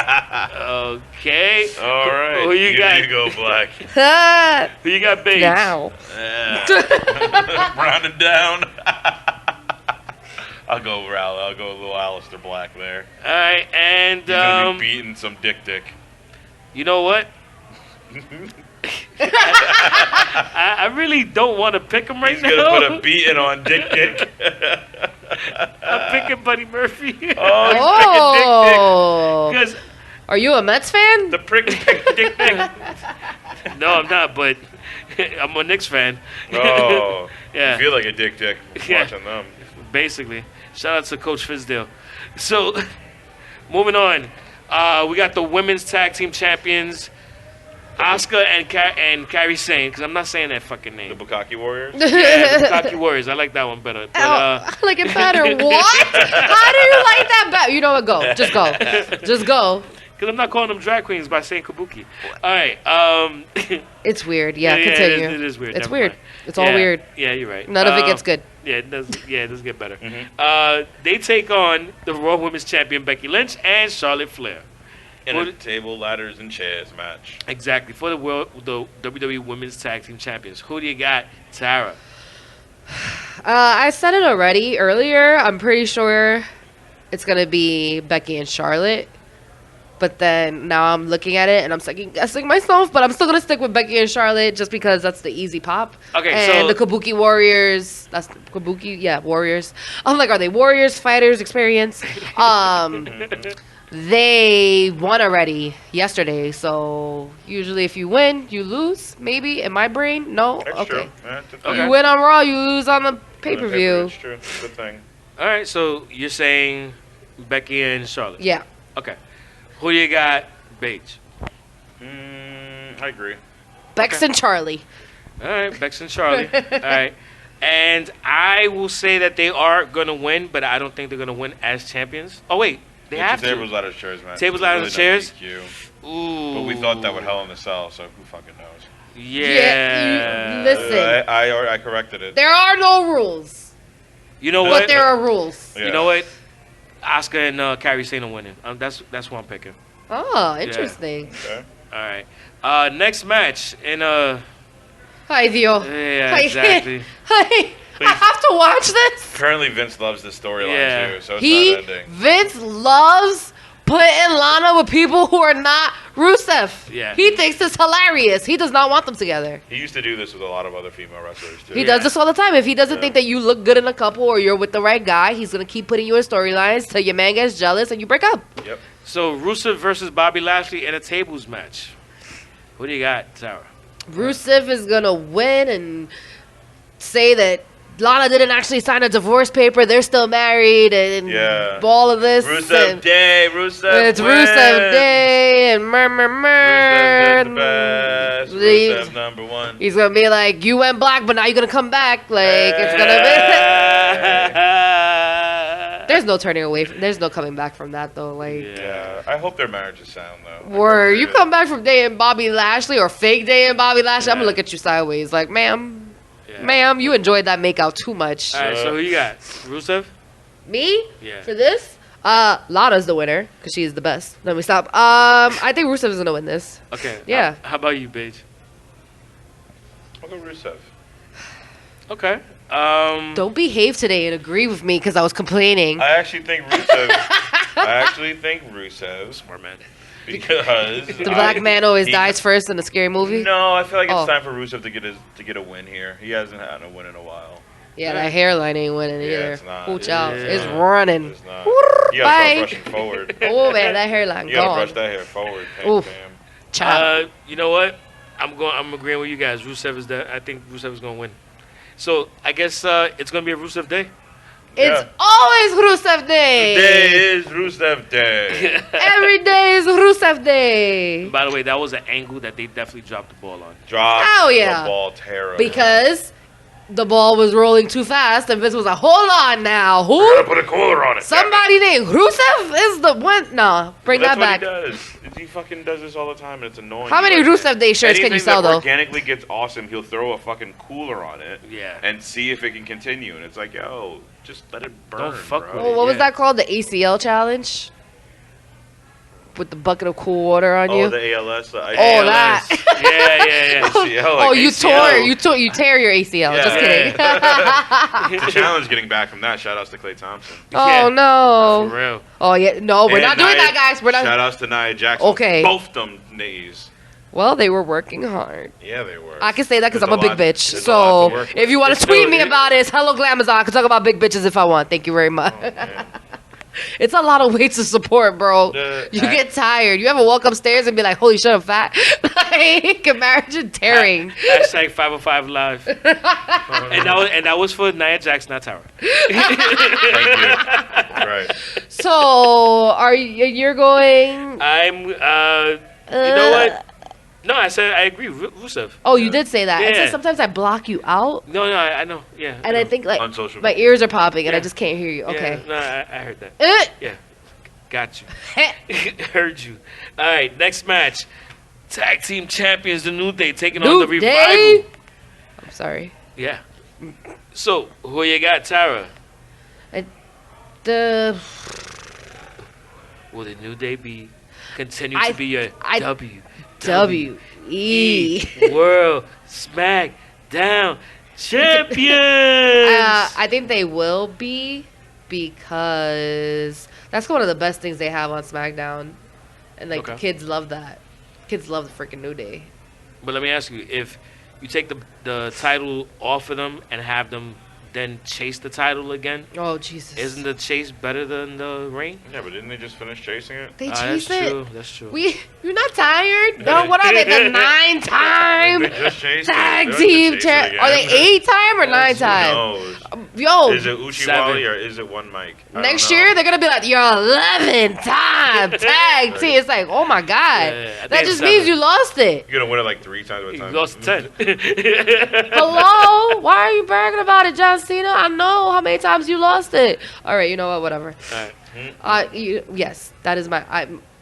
Okay. All right. Who you got? need to go black. Who you got, Bates? Now. Rounded down. I'll go little Aleister Black there. All right, and He's gonna be beating some Dick. you know what? I really don't want to pick him right He's now. gonna put a beating on Dick. I'm picking Buddy Murphy. Oh. Because Are you a Mets fan? The prick Dick. no, I'm not, but I'm a Knicks fan. Oh. Yeah. I feel like a Dick Yeah. watching them. Basically. Shout out to Coach Fizdale. So, moving on. We got the women's tag team champions, Asuka and Kairi Sane, because I'm not saying that fucking The name. Bukaki Warriors. Yeah, the Cocky Warriors. I like that one better. But, I like it better. What? How do you like that better? You know what? Go. Just go. Just go. because I'm not calling them drag queens by saying kabuki. All right. It's weird. Yeah, yeah, continue. it is weird. It's Never weird. mind. It's all Yeah, weird. Yeah, you're right. None of it gets good. Yeah, it does. Yeah, it does get better. Mm-hmm. They take on the Raw Women's Champion Becky Lynch and Charlotte Flair. In What- a table, ladders, and chairs match. Exactly for the WWE Women's Tag Team Champions. Who do you got, Tara? I said it already earlier. I'm pretty sure it's going to be Becky and Charlotte. But then now I'm looking at it and I'm second guessing myself. But I'm still going to stick with Becky and Charlotte just because that's the easy pop. Okay, and so the Kabuki Warriors. That's the Kabuki. Yeah, Warriors. I'm like, are they Warriors, fighters, experience? They won already yesterday. So usually if you win, you lose. Maybe in my brain. No? That's okay. true. Yeah, that's a thing. You win on Raw, you lose on the Pay-per-view, pay-per-view. It's true. It's a good thing. all right, so you're saying Becky and Charlotte. Yeah. Okay. Who you got, Paige? I agree. Bex and Charlie. All right, Bex and Charlie. All right. And I will say that they are going to win, but I don't think they're going to win as champions. Oh, wait. They have to. Tables, ladders, chairs, man. Tables, It's ladders, really chairs? done DQ. Ooh. But we thought that would Hell in the Cell, so who fucking knows? Yeah. Listen. I corrected it. There are no rules, You know but what? there are rules. Yeah. You know what? Oscar and Kairi Sane winning. That's who I'm picking. Oh, interesting. Okay. All right. Next match in Hi, Dio. yeah, Hi. exactly. Hi. I have to watch this. Apparently Vince loves this storyline Yeah. too, so it's not ending. Vince loves putting Lana with people who are not Rusev. Yeah. He thinks it's hilarious. He does not want them together. He used to do this with a lot of other female wrestlers too. He does this all the time. If he doesn't Yeah. think that you look good in a couple or you're with the right guy, he's going to keep putting you in storylines till your man gets jealous and you break up. Yep. So Rusev versus Bobby Lashley in a tables match. Who do you got, Sarah? Rusev is going to win and say that Lana didn't actually sign a divorce paper. They're still married and Yeah. all of this. Rusev and Day, Rusev it's wins. Rusev Day and murmur. Rusev is the best. He's- Rusev number one. He's going to be like, you went black, but now you're going to come back. Like, it's going to be... There's no turning away. There's no coming back from that, though. Like, Yeah, I hope their marriage is sound though. word. Like, You come back from dating Bobby Lashley or fake dating Bobby Lashley, I'm going to look at you sideways. Like, ma'am, ma'am, you enjoyed that makeout too much. All right, so who you got? Rusev? Me? Yeah. For this? Lana's the winner because she's the best. Let me stop. I think Rusev is going to win this. Okay. Yeah. How about you, Paige? I'll go Rusev. Okay. Don't behave today and agree with me because I was complaining. I actually think Rusev. Smart man. Because The black man always dies first in a scary movie? No, I feel like it's Oh. time for Rusev to get a win here. He hasn't had a win in a while. Yeah, that hairline ain't winning Yeah, either. it's not. Watch Yeah. out. It's Yeah. running. It's not. Whoop, You gotta start bye. brushing forward. Oh, man, that hairline You gotta gone. brush that hair forward. Oof. Bam. Child. You know what? I'm agreeing with you guys. Rusev is I think Rusev is gonna win. So I guess it's gonna be a Rusev day. It's Yeah. always Rusev Day. Today is Rusev Day. Every day is Rusev Day. By the way, that was an angle that they definitely dropped the ball on. Drop Oh, yeah. the ball terrible. Because the ball was rolling too fast and Vince was like, hold on now. Gotta Who? put a cooler on it. Somebody named Rusev is the one. No, bring That's that back. what he does. He fucking does this all the time, and it's annoying. How many Like, Rusev Day shirts can you sell, Anything that though? organically gets awesome, he'll throw a fucking cooler on it. Yeah. And see if it can continue. And it's like, yo, just let it burn. Don't fuck bro. with Oh, what was Yeah. that called? The ACL challenge? With the bucket of cool water on Oh, you? the ALS. Oh, that. Yeah. ACL, Oh, like you ACL. you tear your ACL. Yeah. Just kidding. It's a challenge getting back from that. Shout outs to Clay Thompson. Oh Yeah. no. For real. Oh yeah. No, we're And not doing Nia- that, guys. We're not. Shout outs to Nia Jackson. Okay. Both them knees. Well, they were working hard. Yeah, they were. I can say that because There's I'm a big lot- bitch. there's a lot to So work with. if you want to It's tweet still- me about it, it's hello Glamazon. I can talk about big bitches if I want. Thank you very much. Oh, man. It's a lot of weight to support, bro. You get tired. You ever walk upstairs and be like, "Holy shit, I'm fat." Like, imagine tearing. Hashtag 505 live. and that was for Nia Jax, not Tara. Thank you. Right. So, you're going? I'm. You know what? No, I said I agree. Rusev. Oh, you did say that. I Yeah. said sometimes I block you out, No, I know. Yeah. and know. I think like On social my media. ears are popping, and I Yeah. just can't hear you. Okay. Yeah, no, I heard that. Eh. Got you. Heard you. All right, next match. Tag team champions, the New Day taking on the New Revival. Day? I'm sorry. Yeah. So, who you got, Tara? The Will the New Day continue I- to be a W E. World SmackDown champions. I think they will be because that's one of the best things they have on SmackDown, and like the Okay. kids love that. Kids love the freaking New Day. But let me ask you, if you take the title off of them and have them then chase the title again, Oh Jesus! isn't the chase better than the reign? Yeah, but didn't they just finish chasing it? They That's chase it. true. That's true. You're not tired? No, what are they? The 9-time They just chased it. tag They don't team have to chase it champ? Are they again. 8-time or Who 9-time? knows? Yo, Is it Uchiwali 7. or is it one mic? I next don't know. year they're gonna be like, you're 11-time tag team. It's like, oh my god, Yeah, I think that it's just means 7. you lost it. You're gonna win it like 3 times by the You time. lost 10. Hello, why are you bragging about it, John Cena? I know how many times you lost it. All right, you know what? Whatever. Alright. Yes, that is my.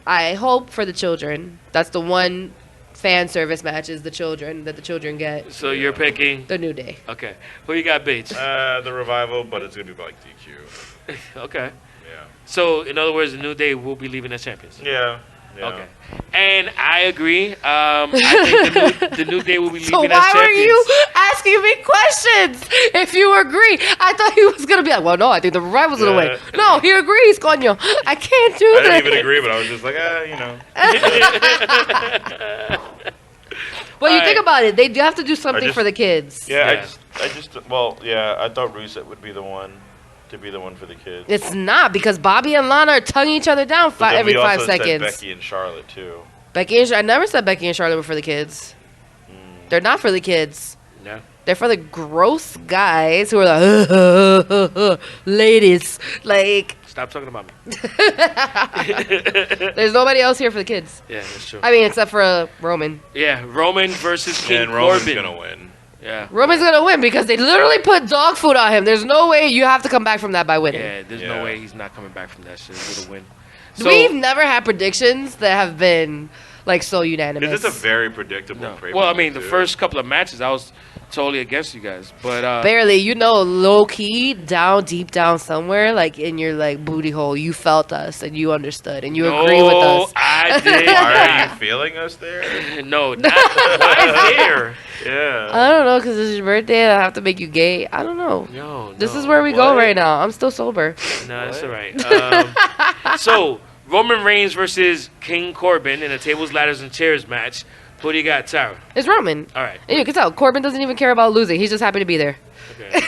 I hope for the children. That's the one fan service match is the children that the children get. So you're picking. The New Day. Okay. Who you got, Bates? The revival, but it's gonna be like DQ. Okay. Yeah. So in other words, the New Day will be leaving as champions. Yeah. Yeah. Okay. And I agree. I think the new Day will be leaving So as why were champions. you asking me questions if you agree? I thought he was gonna be like, well, no, I think the revival's gonna win. Yeah. No, he agrees, coño. I can't do I that. didn't even agree, but I was just like, you know. Well, you All think right. about it. They do have to do something just- for the kids. Yeah, Yeah. I thought Rusev would be the one to be the one for the kids. It's not because Bobby and Lana are tonguing each other down But then every we 5 also said seconds. Becky and Charlotte too. I never said Becky and Charlotte were for the kids. They're not for the kids. No. They're for the gross guys who are like, ladies. Like, Stop talking about me. there's nobody else here for the kids. Yeah, that's true. I mean, except for Roman. Yeah, Roman versus King And Roman's Corbin. gonna win. Yeah. Roman's gonna win because they literally put dog food on him. There's no way you have to come back from that by winning. Yeah, there's Yeah. no way he's not coming back from that shit with a win. We've never had predictions that have been like so unanimous. This is a very predictable No. pay-per-view, Well, I mean, the too. first couple of matches, I was totally against you guys, but Barely, low key, deep down somewhere, like in your like booty hole, you felt us and you understood and you agree with us. I did. Why are you feeling us there? No, not why there. Yeah. I don't know, because it's your birthday and I have to make you gay. I don't know. No, This no. is where we go What? right now. I'm still sober. No, that's all right. So Roman Reigns versus King Corbin in a tables, ladders, and chairs match. Who do you got, Tara? It's Roman. All right. And you can tell Corbin doesn't even care about losing. He's just happy to be there. Okay.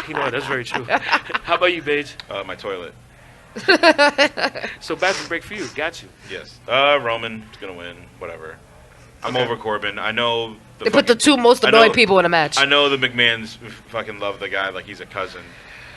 You know what? That's very true. How about you, Paige? My toilet. So bathroom break for you. Got you. Yes. Roman's gonna win. Whatever. I'm Okay. over Corbin. I know. They put the two most I know- annoying people in a match. I know the McMahons fucking love the guy like he's a cousin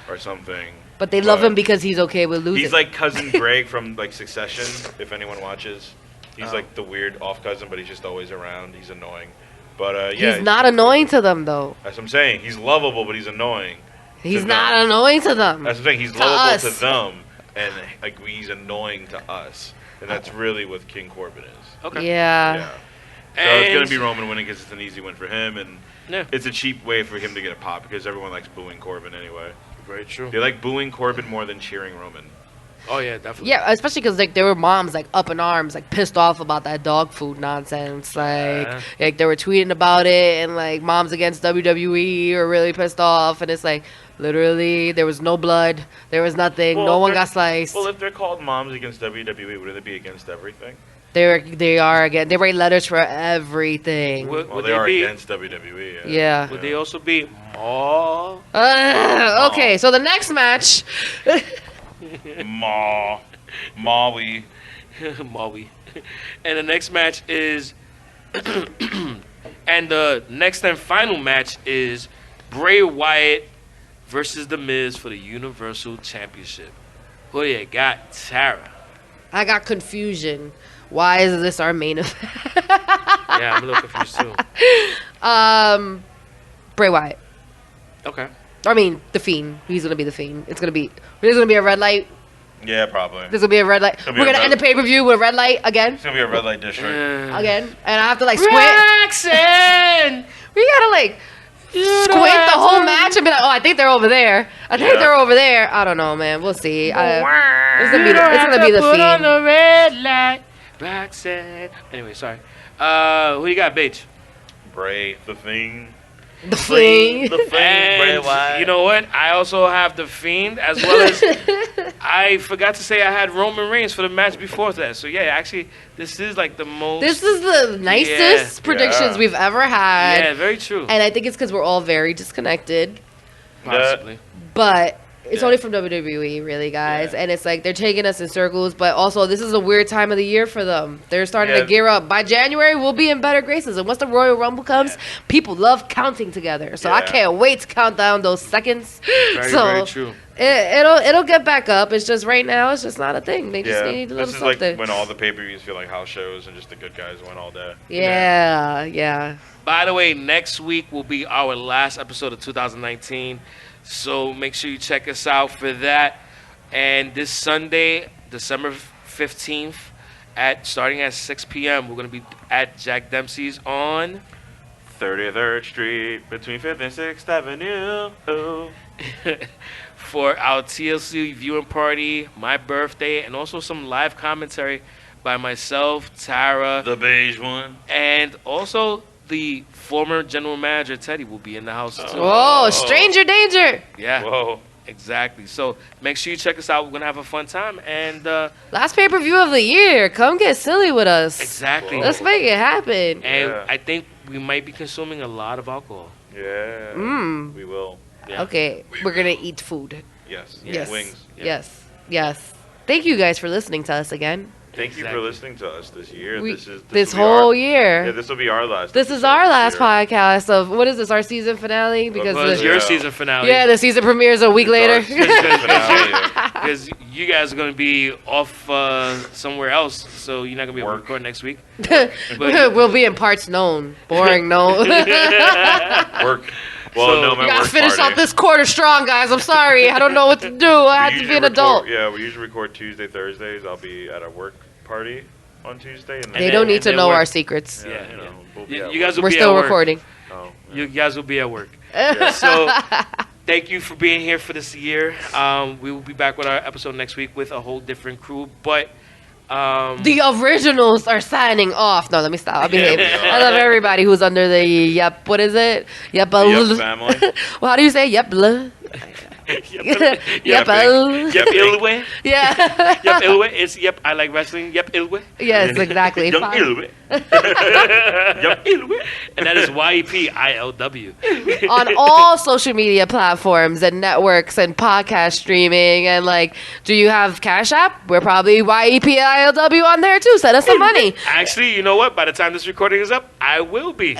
or something. But they love him because he's okay with losing. He's like cousin Greg from like Succession. If anyone watches, he's Oh. like the weird off cousin, but he's just always around. He's annoying. But yeah, he's not annoying to them, though. That's what I'm saying. He's lovable, but he's annoying. He's to not them. annoying to them. That's the thing. He's To lovable us. to them, and like he's annoying to us. And that's really what King Corbin is. Okay. Yeah. Yeah. So it's gonna And- be Roman winning because it's an easy win for him, and Yeah. it's a cheap way for him to get a pop because everyone likes booing Corbin anyway. Very true. They like booing Corbin more than cheering Roman. Oh yeah, definitely. Yeah, especially because like there were moms like up in arms, like pissed off about that dog food nonsense. Yeah. Like they were tweeting about it, and like moms against WWE are really pissed off, and it's like literally there was no blood, there was nothing, Well, no one they're- got sliced. Well, if they're called moms against WWE, wouldn't it be against everything? They are again. They write letters for everything. Would, Well, would they are be? against WWE. Yeah. Would they also be more? Okay, so the next match. Maui. Maui. And the next match is, and the next and final match is Bray Wyatt versus The Miz for the Universal Championship. Who do you got, Tara? I got confusion. Why is this our main event? Yeah, I'm a little confused too. Bray Wyatt. Okay. I mean, the Fiend. He's gonna be the Fiend. There's gonna be a red light. Yeah, probably. There's gonna be a red light. Gonna be We're a gonna end the red- pay per view with a red light again. It's gonna be a red light district. Again, and I have to like squint. Roxanne! We gotta like squint the whole match and be like, oh, I think they're over there. I think Yeah. they're over there. I don't know, man. We'll see. It's gonna be the Put on Fiend. the red light, Roxanne. Anyway, sorry. Who you got, Bates? Bray, the thing. The Fiend. The Fiend, Bray And Wyatt. you know what? I also have The Fiend, as well as I forgot to say I had Roman Reigns for the match before that. So yeah, actually, this is like the most. This is the nicest predictions Yeah. we've ever had. Yeah, very true. And I think it's because we're all very disconnected. Possibly. But it's Yeah. only from WWE, really, guys. Yeah. And it's like they're taking us in circles. But also, this is a weird time of the year for them. They're starting Yeah. to gear up. By January, we'll be in better graces. And once the Royal Rumble comes, people love counting together. So I Yeah. can't wait to count down those seconds. Very, so very true. It'll get back up. It's just right now, it's just not a thing. They just Yeah, need a little this is something. like when all the pay-per-views feel like house shows and just the good guys win all day. yeah. By the way, next week will be our last episode of 2019. So make sure you check us out for that. And this Sunday, December 15th, starting at 6 p.m., we're going to be at Jack Dempsey's on 33rd Street between 5th and 6th Avenue. Oh. for our TLC viewing party, my birthday, and also some live commentary by myself, Tara, The beige one. and also the former general manager, Teddy, will be in the house too. Oh, stranger danger. Yeah, Whoa. exactly. So make sure you check us out. We're going to have a fun time. And Last pay-per-view of the year. Come get silly with us. exactly. Let's make it happen. And Yeah. I think we might be consuming a lot of alcohol. Yeah. Mm. We will. Yeah. Okay, we're going to eat food. Yes. Yes. Wings. Yeah. Yes. Thank you guys for listening to us again. Thank you for Exactly. listening to us this year. We- This this will be whole our, year. Yeah, this will be our last. This is episode our this last year. podcast of, what is this, our season finale? Because Well, it's the, your Yeah. season finale. yeah, the season premieres a week It's our later. season finale. Because you guys are going to be off somewhere else. So you're not going to be able to Work. record next week. We'll be in parts known. Boring known. Work. Well, So- no, You my We gotta work finish party. off this quarter strong, guys. I'm sorry. I don't know what to do. I have to be an adult. Yeah, we usually record Tuesday, Thursdays. I'll be at a work party on Tuesday. And They And don't then- need and to then know work. our secrets. Yeah, Yeah, you know, yeah. we'll be You, at you guys will We're be still at work. recording. Oh, yeah. You guys will be at work. Yeah. So thank you for being here for this year. We will be back with our episode next week with a whole different crew. But The originals are signing off. No, let me stop. I'll behave. Yeah. I love everybody who's under the yep. What is it? Yep. Yep family. Well, how do you say yep? Yep. Yepilw. Yeah. Yepilw. It's yep. I like wrestling. Yepilw. Yes, exactly. Young Fine. Ilwe. Yepilw. And that is YEPILW. On all social media platforms and networks and podcast streaming and like, do you have Cash App? We're probably YEPILW on there too. Send us some money. Actually, you know what? By the time this recording is up, I will be.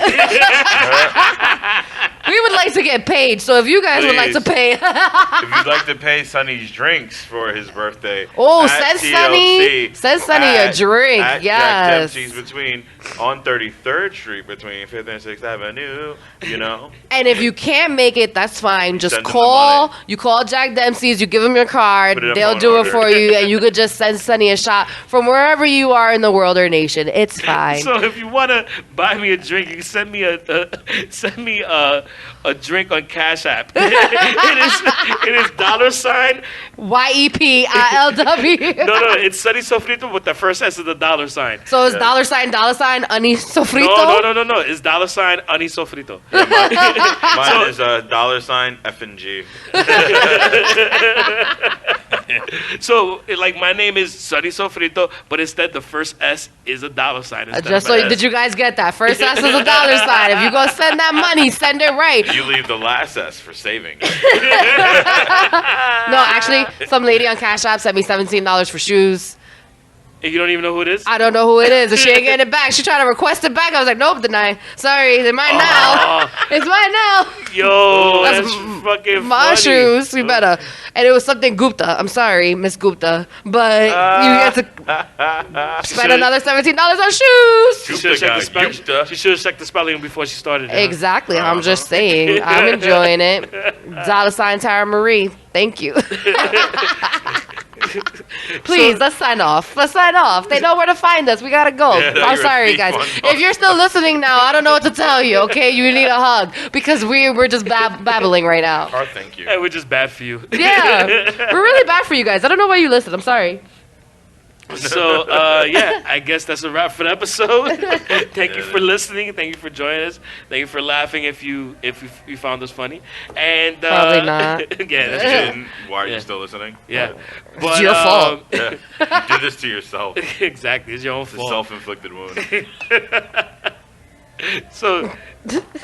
We would like to get paid, so if you guys would like to Please. pay, If you'd like to pay Sonny's drinks for his birthday, oh, at send Sonny, TLC, send Sonny a at- drink. At Jack Yes. Dempsey's on 33rd Street between 5th and 6th Avenue. You know, And if you can't make it, that's fine. Just Send them the call. money. You call Jack Dempsey's. You give them your card. Put it up They'll on do it order. for you, and you could just send Sonny a shot from wherever you are in the world or nation. It's fine. So if you want to buy me a drink, you can send me a drink on Cash App. it is $. YEPILW. No, it's Sunny Sofrito, but the first S is the $. So it's Yeah. $, Ani Sofrito. No. It's $, Ani Sofrito. mine is $F and G. So, like, my name is Sunny Sofrito, but instead the first S is a $. Instead Just of an so, S. did you guys get that? First S is a $. If you go send that money, send it right. You leave the last S for saving. No, actually, some lady on Cash App sent me $17 for shoes. And you don't even know who it is? I don't know who it is, and she ain't getting it back. She tried to request it back. I was like, nope, deny. Sorry, it's mine now. Oh, It's mine now. yo, That's that's fucking My funny. shoes, you better. And it was something Gupta. I'm sorry, Miss Gupta, but you get to spend another $17 on shoes. She should have checked the spelling. Gupta. She should have checked the spelling before she started. It. Exactly. I'm just saying. I'm enjoying it. $ Tara Marie. Thank you. Please, let's sign off. Let's sign off. They know where to find us. We gotta go. Yeah, I'm you're a sorry, thief guys. on- If you're still listening now, I don't know what to tell you. Okay, you need a hug because we're just babbling right now. Or thank you. Hey, we're just bad for you. Yeah, we're really bad for you guys. I don't know why you listen. I'm sorry. So, yeah, I guess that's a wrap for the episode. Thank you for listening. Thank you for joining us. Thank you for laughing if you found us funny. And Probably not. Yeah, that's true. Why are you still listening? Yeah. It's But, your fault. Yeah. You did this to yourself. It's Exactly. It's your own a fault. self-inflicted wound. So,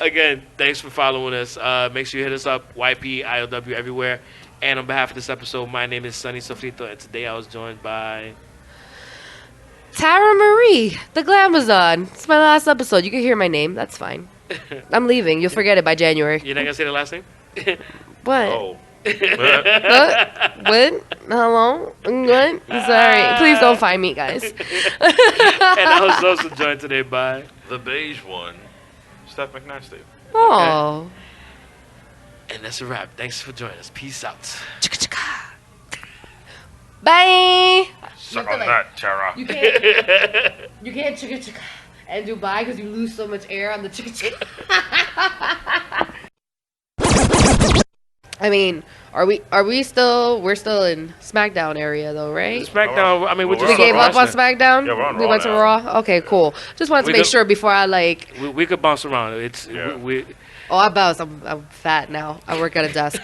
again, thanks for following us. Make sure you hit us up, YPILW everywhere. And on behalf of this episode, my name is Sunny Sofrito, and today I was joined by... Tara Marie, the Glamazon. It's my last episode. You can hear my name. That's fine. I'm leaving. You'll forget it by January. You're not going to say the last name? What? Oh. What? Hello? What? Sorry. Please don't find me, guys. And I was also joined today by... The beige one, Steph McNasty. Oh. And that's a wrap. Thanks for joining us. Peace out. Bye. Suck on that, Tara. You can't chicka chicka and do bye because you lose so much air on the chicka chicka. I mean, we're still in SmackDown area though, right? SmackDown, I mean, Well, we're we're just We gave up on wrestling. SmackDown? Yeah, we're on We Raw went to now. Raw? Okay, cool. Just wanted to We make go- sure before I like... We could bounce around. It's Yeah. Oh, I bounce. I'm fat now. I work at a desk.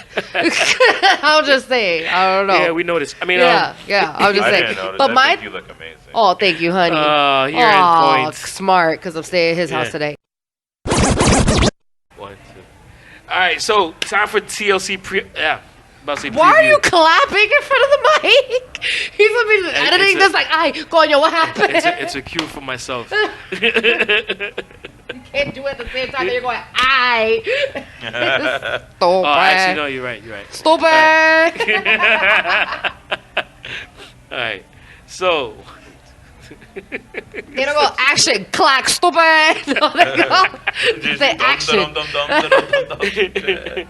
I'll just say. I don't know. Yeah, we noticed. I mean, yeah. I'll just I say. didn't notice. But I think you look amazing. Oh, thank you, honey. here in Aw, points. smart, because I'm staying at his house Yeah. today. 1, 2. All right, so time for TLC about to say Why are preview. you clapping in front of the mic? He's gonna be editing it's a- this like, "Ay, coño, what happened?" It's a cue for myself. You can't do it at the same time that you're going, "Ay." Stupid. Oh, actually, no, you're right. Stupid. All right, so They don't go action, clack, stupid. No, they go. Just Say dum, action. dum, dum, dum, dum, dum, dum, dum.